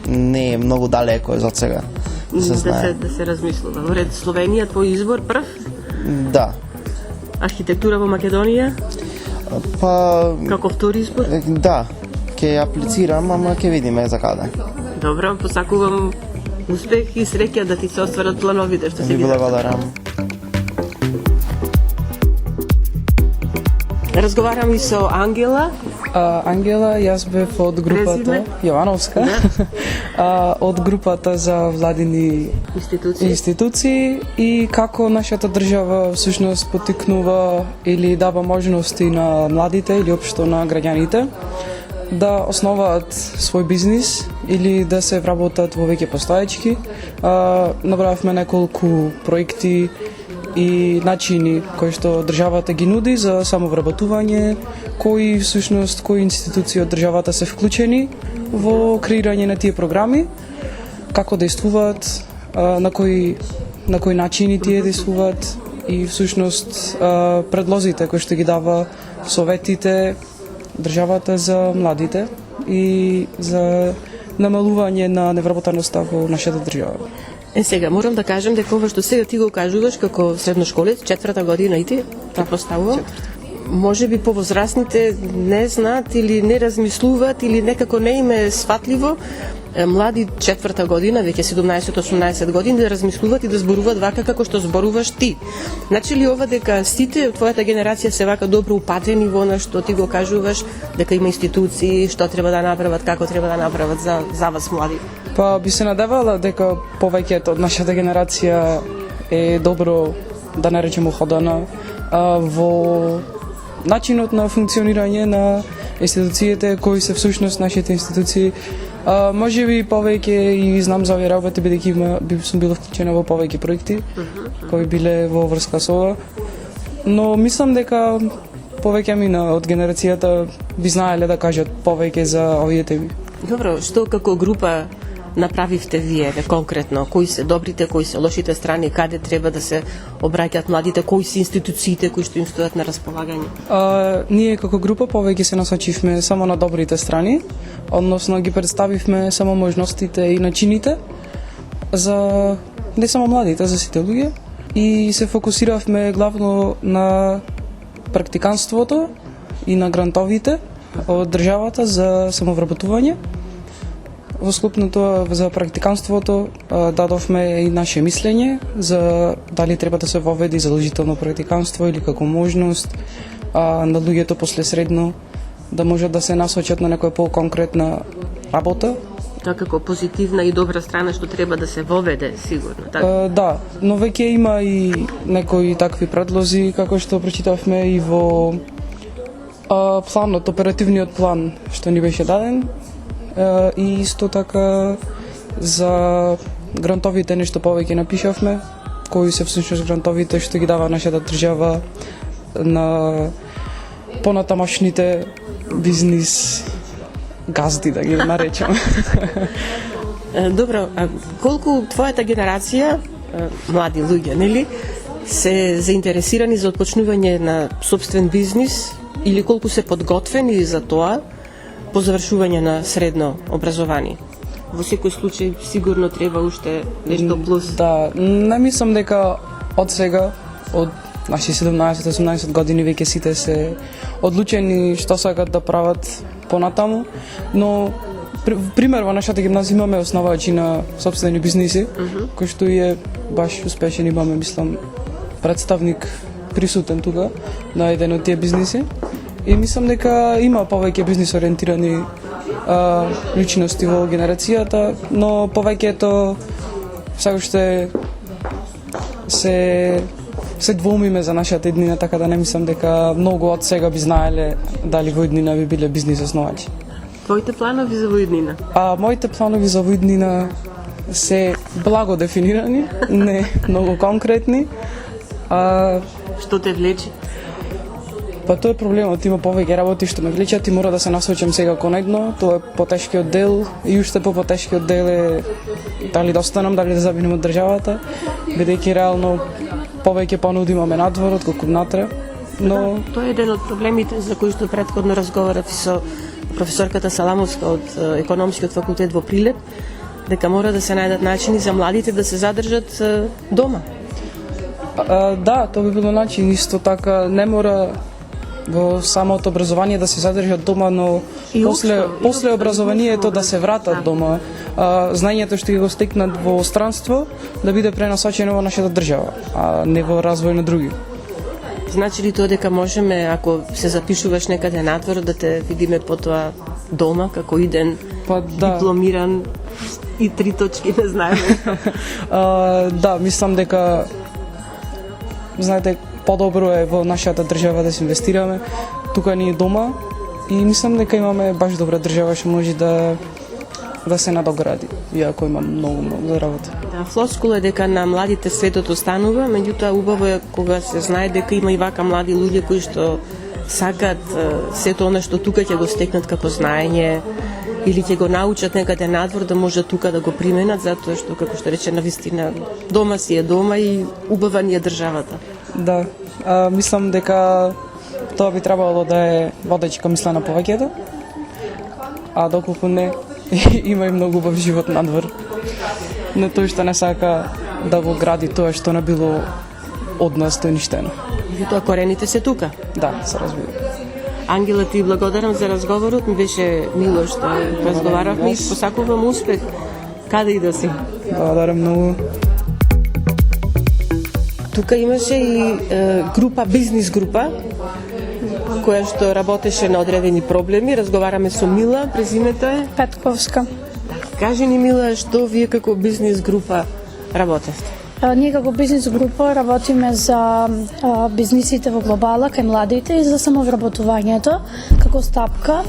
Не е многу далеко за сега. Да се размислува. Во ред Словенија твој избор прв? Да. Архитектура во Македонија? Па како втори избор? Да. Ќе аплицирам, ама ќе видиме за каде. Добро, посакувам успех и среќа да ти се остварат плановите што се ги благодарам. Разговарам и со Ангела. Ангела, јас бев од групата Јовановска, од групата за владини институции и како нашата држава всушност потикнува или дава можности на младите или општо на граѓаните да основаат свој бизнис или да се вработат во веќе постоечки. Набравивме неколку проекти и начини кои што државата ги нуди за самовработување, кои институции од државата се вклучени во креирање на тие програми, како действуваат, на кои начини тие действуваат и всушност предлозите кои што ги дава советите државата за младите и за намалување на невработеноста во нашата држава. Сега морам да кажам дека ова што сега ти го кажуваш како средношколец, четврта година и ти, претпоставувам, може би повозрастните не знаат или не размислуваат или некако не им е сватливо млади четврта година, веќе 17-18 години да размислуваат и да зборуваат вака како што зборуваш ти. Значи ли ова дека сите твојата генерација се вака добро упатени во она што ти го кажуваш, дека има институции, што треба да направат, како треба да направат за вас млади? Па би се надевала дека повеќето од нашата генерација е добро, да не речем, уходена во начинот на функционирање на институциите кои се всушност нашите институции. Може би повеќе и знам за овие работи бидејќи сум била вклучена во повеќе проекти кои биле во врска со ова. Но мислам дека повеќе мина од генерацијата би знаеле да кажат повеќе за овие теми. Добро, што како група направивте вие конкретно? Кои се добрите, кои се лошите страни, каде треба да се обраќаат младите, кои се институциите кои што им стојат на располагање? Ние како група повеќе се насочивме само на добрите страни, односно ги представивме само можностите и начините за не само младите, за сите луѓе и се фокусиравме главно на практиканството и на грантовите од државата за самовработување. Во склоп на тоа за практиканството дадовме и наше мислење за дали треба да се воведе задолжително практиканство или како можност на луѓето после средно да можат да се насочат на некоја по-конкретна работа. Тоа како позитивна и добра страна што треба да се воведе, сигурно, така? Да, но веќе има и некои такви предлози како што прочитавме и во Планот, оперативниот план што ни беше даден и исто така за грантовите нешто повеќе напишавме, кои се всушност грантовите што ги дава нашата држава на понатамошните бизнис газди, да ги наречам. Добро, а колку твојата генерација, млади луѓе, нели, се заинтересирани за отпочнување на собствен бизнис или колку се подготвени за тоа по завршување на средно образование? Во секој случај сигурно треба уште нешто плюс. Да, не мислам дека од сега, од наши 17-18 години веќе сите се одлучени што сакат да прават понатаму, но пример во нашата гимназија имаме основачи на сопствени бизниси, кој што е баш успешен, имаме, мислам, представник присутен тука на еден од тие бизниси и мислам дека има повеќе бизнис ориентирани личности во генерацијата, но повеќето се уште се двоумиме за нашата иднина, така да не мислам дека многу од сега би знаеле дали во иднина би биле бизнис основачи. Твоите планови за воиднина? Моите планови за воиднина се благо дефинирани, не многу конкретни. Што те влече? Па тоа е проблемот, има повеќе работи што ме влечат и мора да се насочам сега кон едно, тоа е потешкиот дел и уште потешкиот дел е дали да останам, дали да забинем од државата, бидејќи реално повеќе понуди имаме надвор отколку внатре, но тоа е еден од проблемите за кои што претходно разговарав и со професорката Саламовска од економскиот факултет во Прилеп, дека мора да се најдат начини за младите да се задржат дома. Да, тоа би било начин, исто така не мора во самото образование да се задржат дома, но после образованието да се вратат дома. Знаењето што ги го стекнат во странство да биде пренасочено во нашата држава, а не во развој на други. Значи ли тоа дека можеме, ако се запишуваш некаде надвор, да те видиме потоа дома, како иден дипломиран и 3 точки, не знаеме? Да, мислам дека, знаете, подобро е во нашата држава да се инвестираме, тука ни е дома и мислам дека имаме баш добра држава што може да се надогради, иако има многу за работа. Да, флоскула е дека на младите светот останува, меѓутоа убаво е кога се знае дека има и вака млади луѓе кои што сакат сето она што тука ќе го стекнат како знаење или ќе го научат некаде надвор да може тука да го применат, затоа што, како што рече, навистина дома си е дома и убава ни е државата. Да, мислам дека тоа би требало да е водечка мисла на повеќето, а доколку не, има и многу убав живот надвор. Не тој што не сака да го гради тоа што не било од нас тоништено. И тоа корените се тука? Да, се разбира. Ангела, ти благодарам за разговорот, ми беше мило што разговаравме и посакувам успех. Каде и да си? Благодарам многу. Тука имаше и група, бизнис група, која што работеше на одредени проблеми. Разговараме со Мила, презимето е Петковска. Кажи ни, Мила, што вие како бизнис група работевте? Ние како бизнис група работиме за бизнисите во глобала кај младите и за самовработувањето како стапка.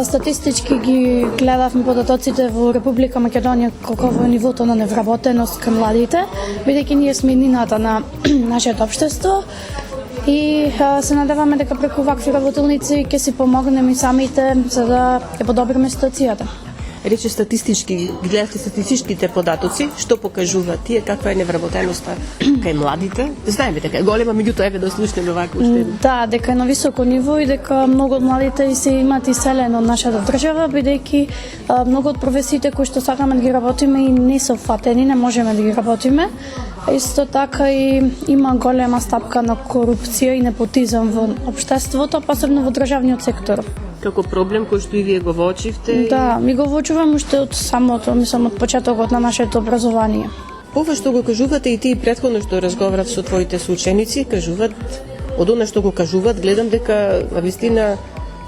Статистички ги гледавме податоците во Република Македонија колку е нивото на невработеност кај младите, бидејќи ние сме иднината на нашето општество и се надеваме дека преку вакви работилници ќе си помогнеме и самите за да ја подобриме ситуацијата. Рече статистички, гледате статистичките податоци, што покажува тие, каква е невработеноста кај младите? Знаеме дека е голема, меѓутоа еве да слушнеме вака уште. Да, дека е на високо ниво и дека многу од младите и се имаат иселено од нашата држава, бидејќи многу од професиите кои што сакаме да ги работиме и не се фатени, не можеме да ги работиме. Исто така и има голема стапка на корупција и непотизам во општеството, посебно во државниот сектор. Како проблем кој што и вие го воочивте? Да, ми го воочувам уште од самото, мислам, од почетокот на нашето образование. Ова што го кажувате и ти претходно што разговарав со твоите соученици, кажуваат, од она што го кажуваат, гледам дека навистина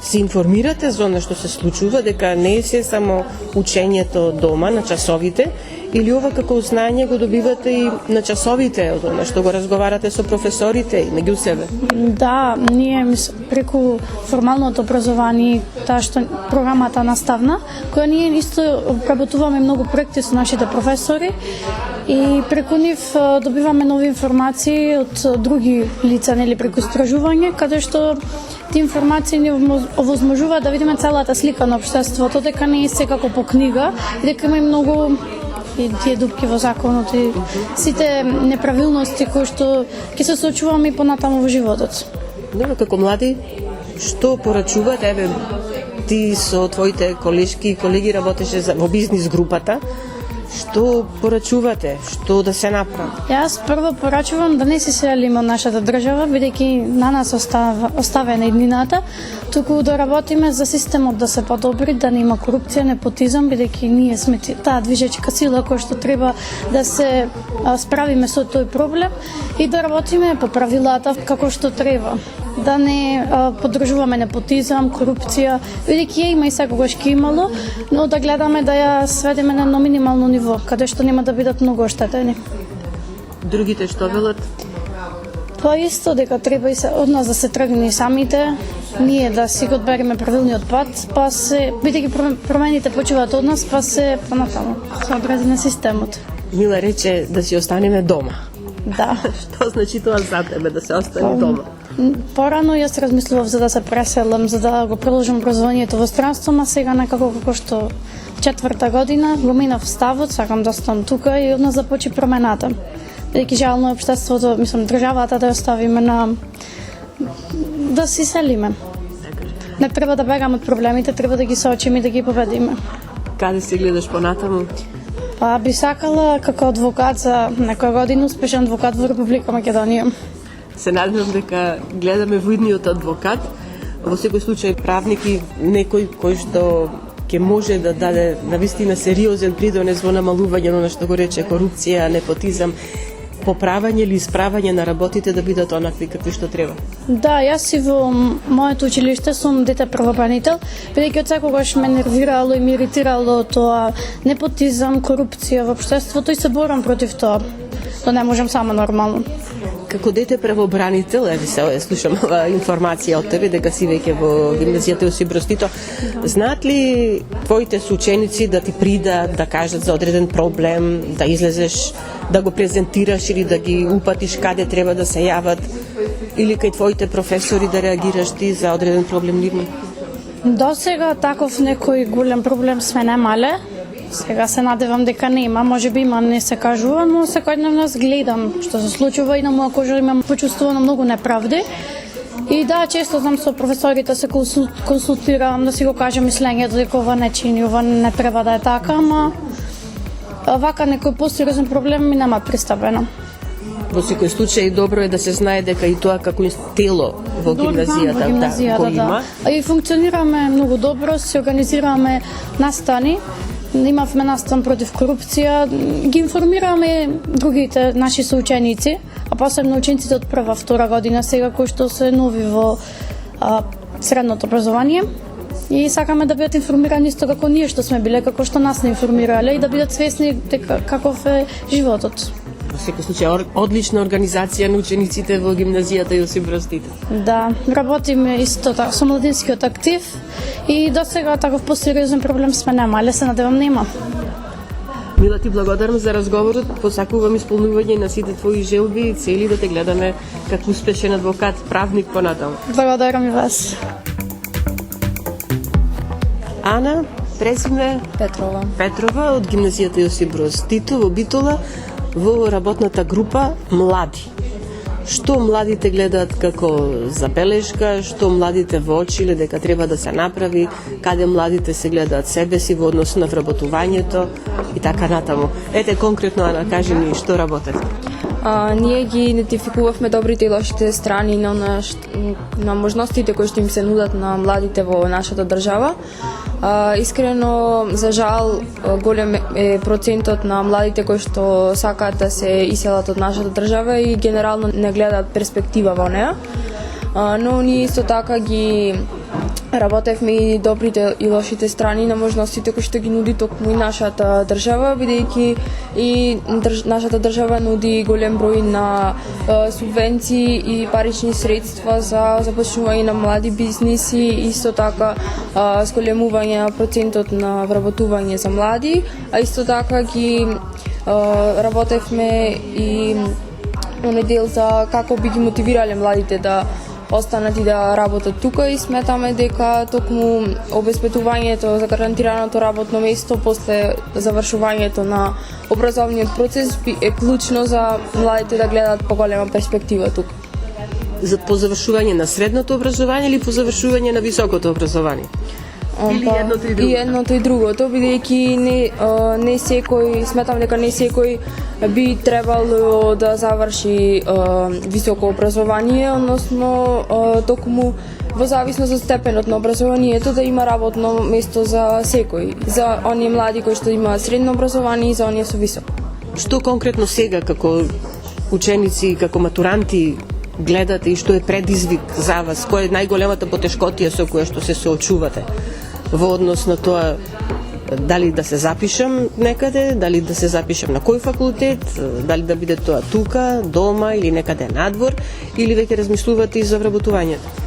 се информирате за оно што се случува, дека не е се само учењето дома на часовите, или ова како знање го добивате и на часовите, од оно што го разговарате со професорите и меѓу себе? Да, ние преку формалното образование, таа што програмата наставна, која ние исто обработуваме многу проекти со нашите професори и преку нив добиваме нови информации од други лица, нели преку истражување, каде што тие информации ни овозможуваат да видиме целата слика на општеството, дека не е секако по книга, и дека има и многу и тие дупки во законот и сите неправилности кои што ќе се соочуваме и понатаму во животот. Добро, како млади, што порачувате? Еве, ти со твоите колешки и колеги работеше во бизнис групата. Што порачувате? Што да се направи? Јас прво порачувам да не се селиме од нашата држава, бидејќи на нас оставена иднината, туку да работиме за системот да се подобри, да нема корупција, непотизам, бидејќи ние сме таа движечка сила која што треба да се справиме со тој проблем и да работиме по правилата како што треба. Да не поддржуваме непотизам, корупција, бидејќи ја има и секогаш ќе имало, но да гледаме да ја сведеме на едно минимално ниво, каде што нема да бидат многу оштетени. Другите што велат? Тоа исто, дека треба и од нас да се тргне и самите, ние да си го одбереме правилниот пат, па се, бидејќи промените почуваат од нас, па се понатаму, се одрази на системот. Мила рече да си останеме дома. Да. Што значи тоа за тебе, да се остане дома? Порано јас размислував за да се преселам, за да го продолжам образованието во странство, а сега некако како што 4-та година го минав ставот, сакам да останам тука и од нас започи промената. Бидејќи жално е општеството, мислам, државата да ја оставиме на да си селиме. Не треба да бегаме од проблемите, треба да ги соочиме и да ги победиме. Каде се гледаш понатаму? Па би сакала како адвокат за некоја година успешен адвокат во Република Македонија. Се надевам дека гледаме во идниот адвокат, во секој случај правник и некој кој што ќе може да даде навистина сериозен придонес во намалување на што го рече корупција, непотизам, поправање или исправање на работите да бидат онакви какви што треба. Да, јас и во моето училиште сум дете правобранител, бидејќи од секогаш ме нервирало и ме иритирало тоа непотизам, корупција во општеството и се борам против тоа. То не можам само нормално. Како дете правобранител, еве се слушам информација од тебе дека си веќе во гимназијата Јосип Брз Тито. Знаат ли твоите соученици да ти придат, да кажат за одреден проблем, да излезеш, да го презентираш или да ги упатиш каде треба да се јават, или кај твоите професори да реагираш ти за одреден проблем нивни? До сега таков некој голем проблем сме немале. Сега се надевам дека нема, може би има, не се кажува, но секојдневно нас гледам што се случува и на моја кожа имам почувствувано многу неправди. И да, често знам со професорите се консултирам, да си го кажам мислењето дека ова не чини, ова не треба да е така, ама вака некој посериозен проблем ми нема пристапено. Во секој случај добро е да се знае дека и тоа како тело во гимназијата, го има. И функционираме многу добро, се организираме настани. Имавме настан против корупција, ги информираме другите наши соученици, а посебно учениците од прва, втора година сега кои што се нови во средното образование. И сакаме да бидат информирани исто како ние што сме биле, како што нас не информирале и да бидат свесни дека каков е животот. Во секој случај одлична организација на учениците во гимназијата Јосип Брз Тито. Да, работиме исто така со младинскиот актив и до сега таков посериозен проблем сме немале, се надевам нема. Мила, ти благодарам за разговорот, посакувам исполнување на сите твои желби и цели да те гледаме како успешен адвокат, правник понатаму. Благодарам и вас. Ана, презиме Петрова од гимназијата Јосип Броз Тито во Битола во работната група Млади. Што младите гледаат како забелешка, што младите воочиле дека треба да се направи, каде младите се гледаат себе си во однос на вработувањето и така натаму. Ете конкретно, Ана, кажи ни што работите. Ние ги идентификувавме добрите и лошите страни на можностите кои што им се нудат на младите во нашата држава. Искрено, за жал, голем е процентот на младите кои што сакаат да се иселат од нашата држава и генерално не гледаат перспектива во неа. Но ние исто така ги Работевме и добрите и лошите страни на можностите кои што ги нуди токму и нашата држава, бидејќи и нашата држава нуди голем број на субвенции и парични средства за започнување на млади бизниси, исто така зголемување на процентот на вработување за млади, а исто така ги работевме и оној дел за како би ги мотивирале младите да останат и да работат тука и сметаме дека токму обезбедувањето за гарантираното работно место после завршувањето на образовниот процес е клучно за младите да гледат поголема перспектива тука. По завршување на средното образование или по завршување на високото образование? Или едното и другото? И едното и другото, бидејќи не секој, сметам дека не секој би требало да заврши високо образование, односно токму во зависност од степенот на образованието да има работно место за секој, за оние млади кои што имаат средно образование и за оние со високо. Што конкретно сега како ученици, како матуранти гледате и што е предизвик за вас? Која е најголемата потешкотија со која што се соочувате во однос на тоа дали да се запишам некаде, дали да се запишам на кој факултет, дали да биде тоа тука, дома или некаде надвор, или веќе размислувате и за вработувањето?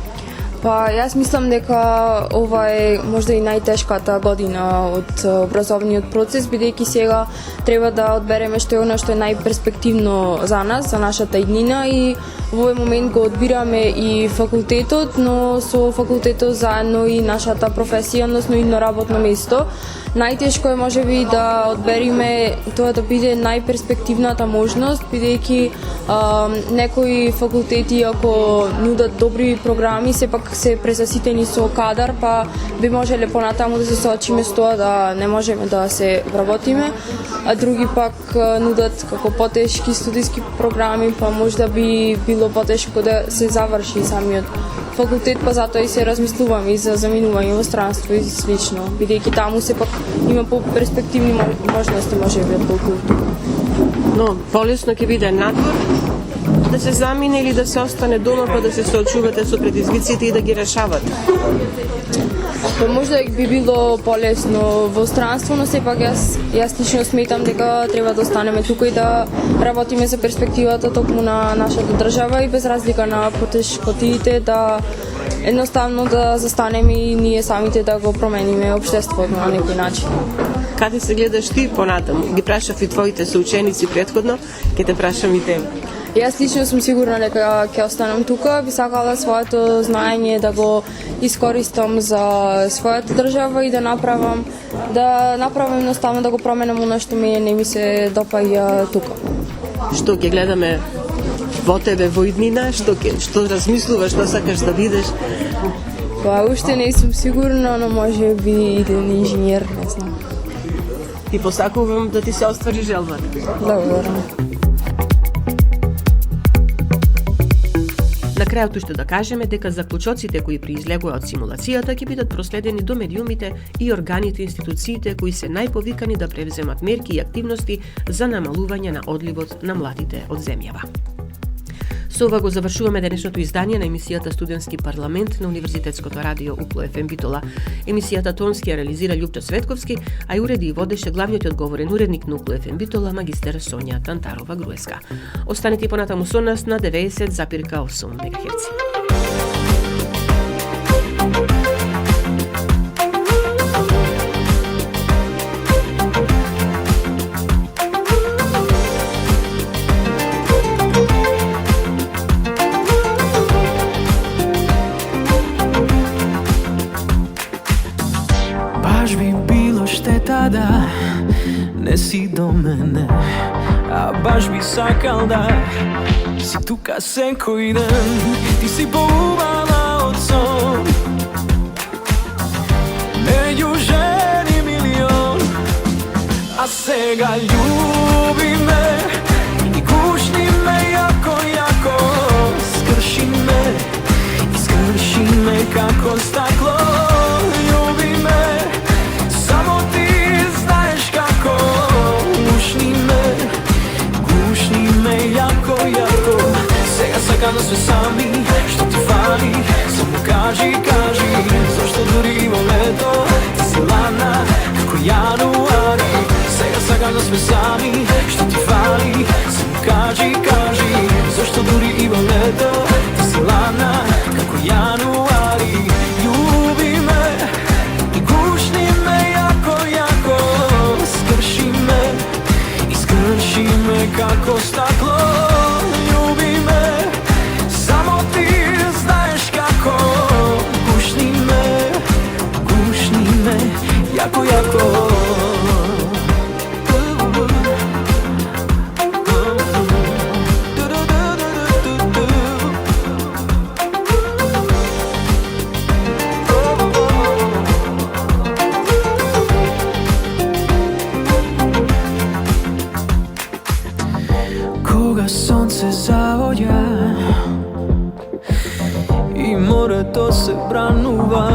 Па, јас мислам дека ова е можда и најтешката година од образовниот процес, бидејќи сега треба да одбереме што е она што е најперспективно за нас, за нашата иднина и во овој момент го одбираме и факултетот, но со факултетот заедно и нашата професија, односно идно работно место. Најтешко е можеби да одбериме тоа да биде најперспективната можност, бидејќи некои факултети ако нудат добри програми, сепак се презаситени со кадар, па би можеле понатаму да се соочиме с тоа да не можеме да се вработиме, а други пак нудат како потешки студиски програми, па можда би било потешко да се заврши самиот факултет, па затоа и се размислуваме и за заминување во странство и слично, бидејќи таму сепак има по-перспективни можности можеби отколку тука. Но полесно ќе биде надвор да се замине или да се остане дома па да се соочувате со предизвиците и да ги решавате? Па можда би било полесно во странство, но сепак јас лично сметам дека треба да останеме тука и да работиме за перспективата токму на нашата држава и без разлика на потешкотиите да едноставно да застанеме и ние самите да го промениме општеството на некој начин. Каде се гледаш ти понатаму? Ги прашав и твоите соученици претходно, ќе те прашам и тебе. Јас лично сум сигурна дека ќе останам тука, би сакала своето знаење да го искористам за својата држава и да направам едноставно да го променам она што не ми се допаѓа тука. Што ќе гледаме во тебе во иднина, што размислуваш, што сакаш да бидеш? Па уште не сум сигурна, но може би иден инженер, не знам. Ти посакувам да ти се оствари желбата. Добро. На крајот уште да кажеме дека заклучоците кои произлегува од симулацијата ќе бидат проследени до медиумите и органите и институциите кои се најповикани да превземат мерки и активности за намалување на одливот на младите од земјава. Со ова го завршуваме денешното издание на емисијата Студентски парламент на Универзитетското радио УКЛО-ФМ Битола. Емисијата тонски ја реализира Љупчо Светковски, а ја уреди и водеше главниот и одговорен уредник на УКЛО-ФМ Битола, магистер Сонја Тантарова-Груеска. Останете понатаму со нас на 90,8 МГц. Да не си до мене, а баш би сакал да си тука секој ден. Ти си поубава од сон меѓу жени милион, а сега љуби ме и гушни ме јако, јако. Скрши ме како стакло, љуби ме. Јако, сега сакам да сме сами, што ти фали, само кажи, зашто jako, jako. Koga sonce zavoja i morето se branува,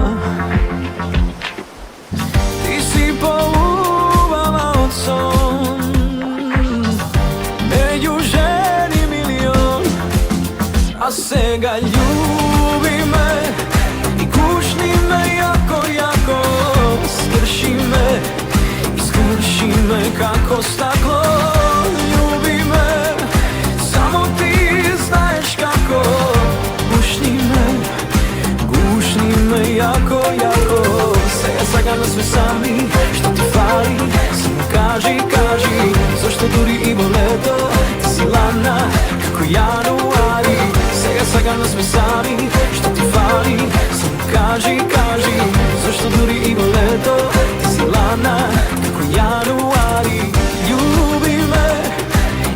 ti si pouvama od сон među ženi milion, a сега ljubi me i kušni me jako, jako. Skrši me kako staklo, ljubi me, samo ti znaješ kako. Gušni me jako, jako. Сега на sve sami, što ti fali, samo kaži, kaži. Zašto duri i leto, ti si lana kako januari. Сега na sve sami, što ti fali, samo kaži, kaži. Zašto duri i leto, ti si lana kako januari. Ljubi me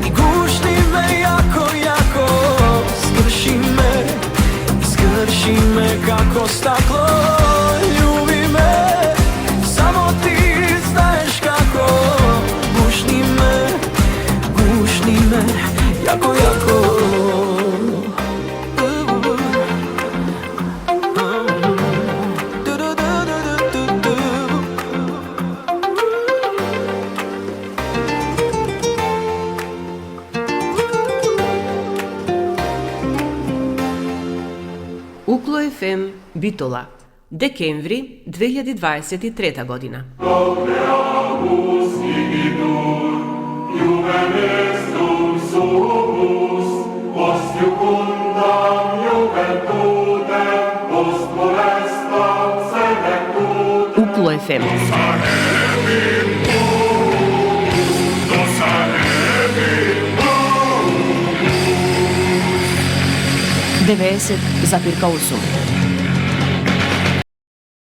i gušni me jako, jako. Skrši me kako staklo, ljubi me, samo ti znaješ kako. Gušni me, jako, jako. Укло FM Битола, декември 2023 година. Укло FM. 90,8.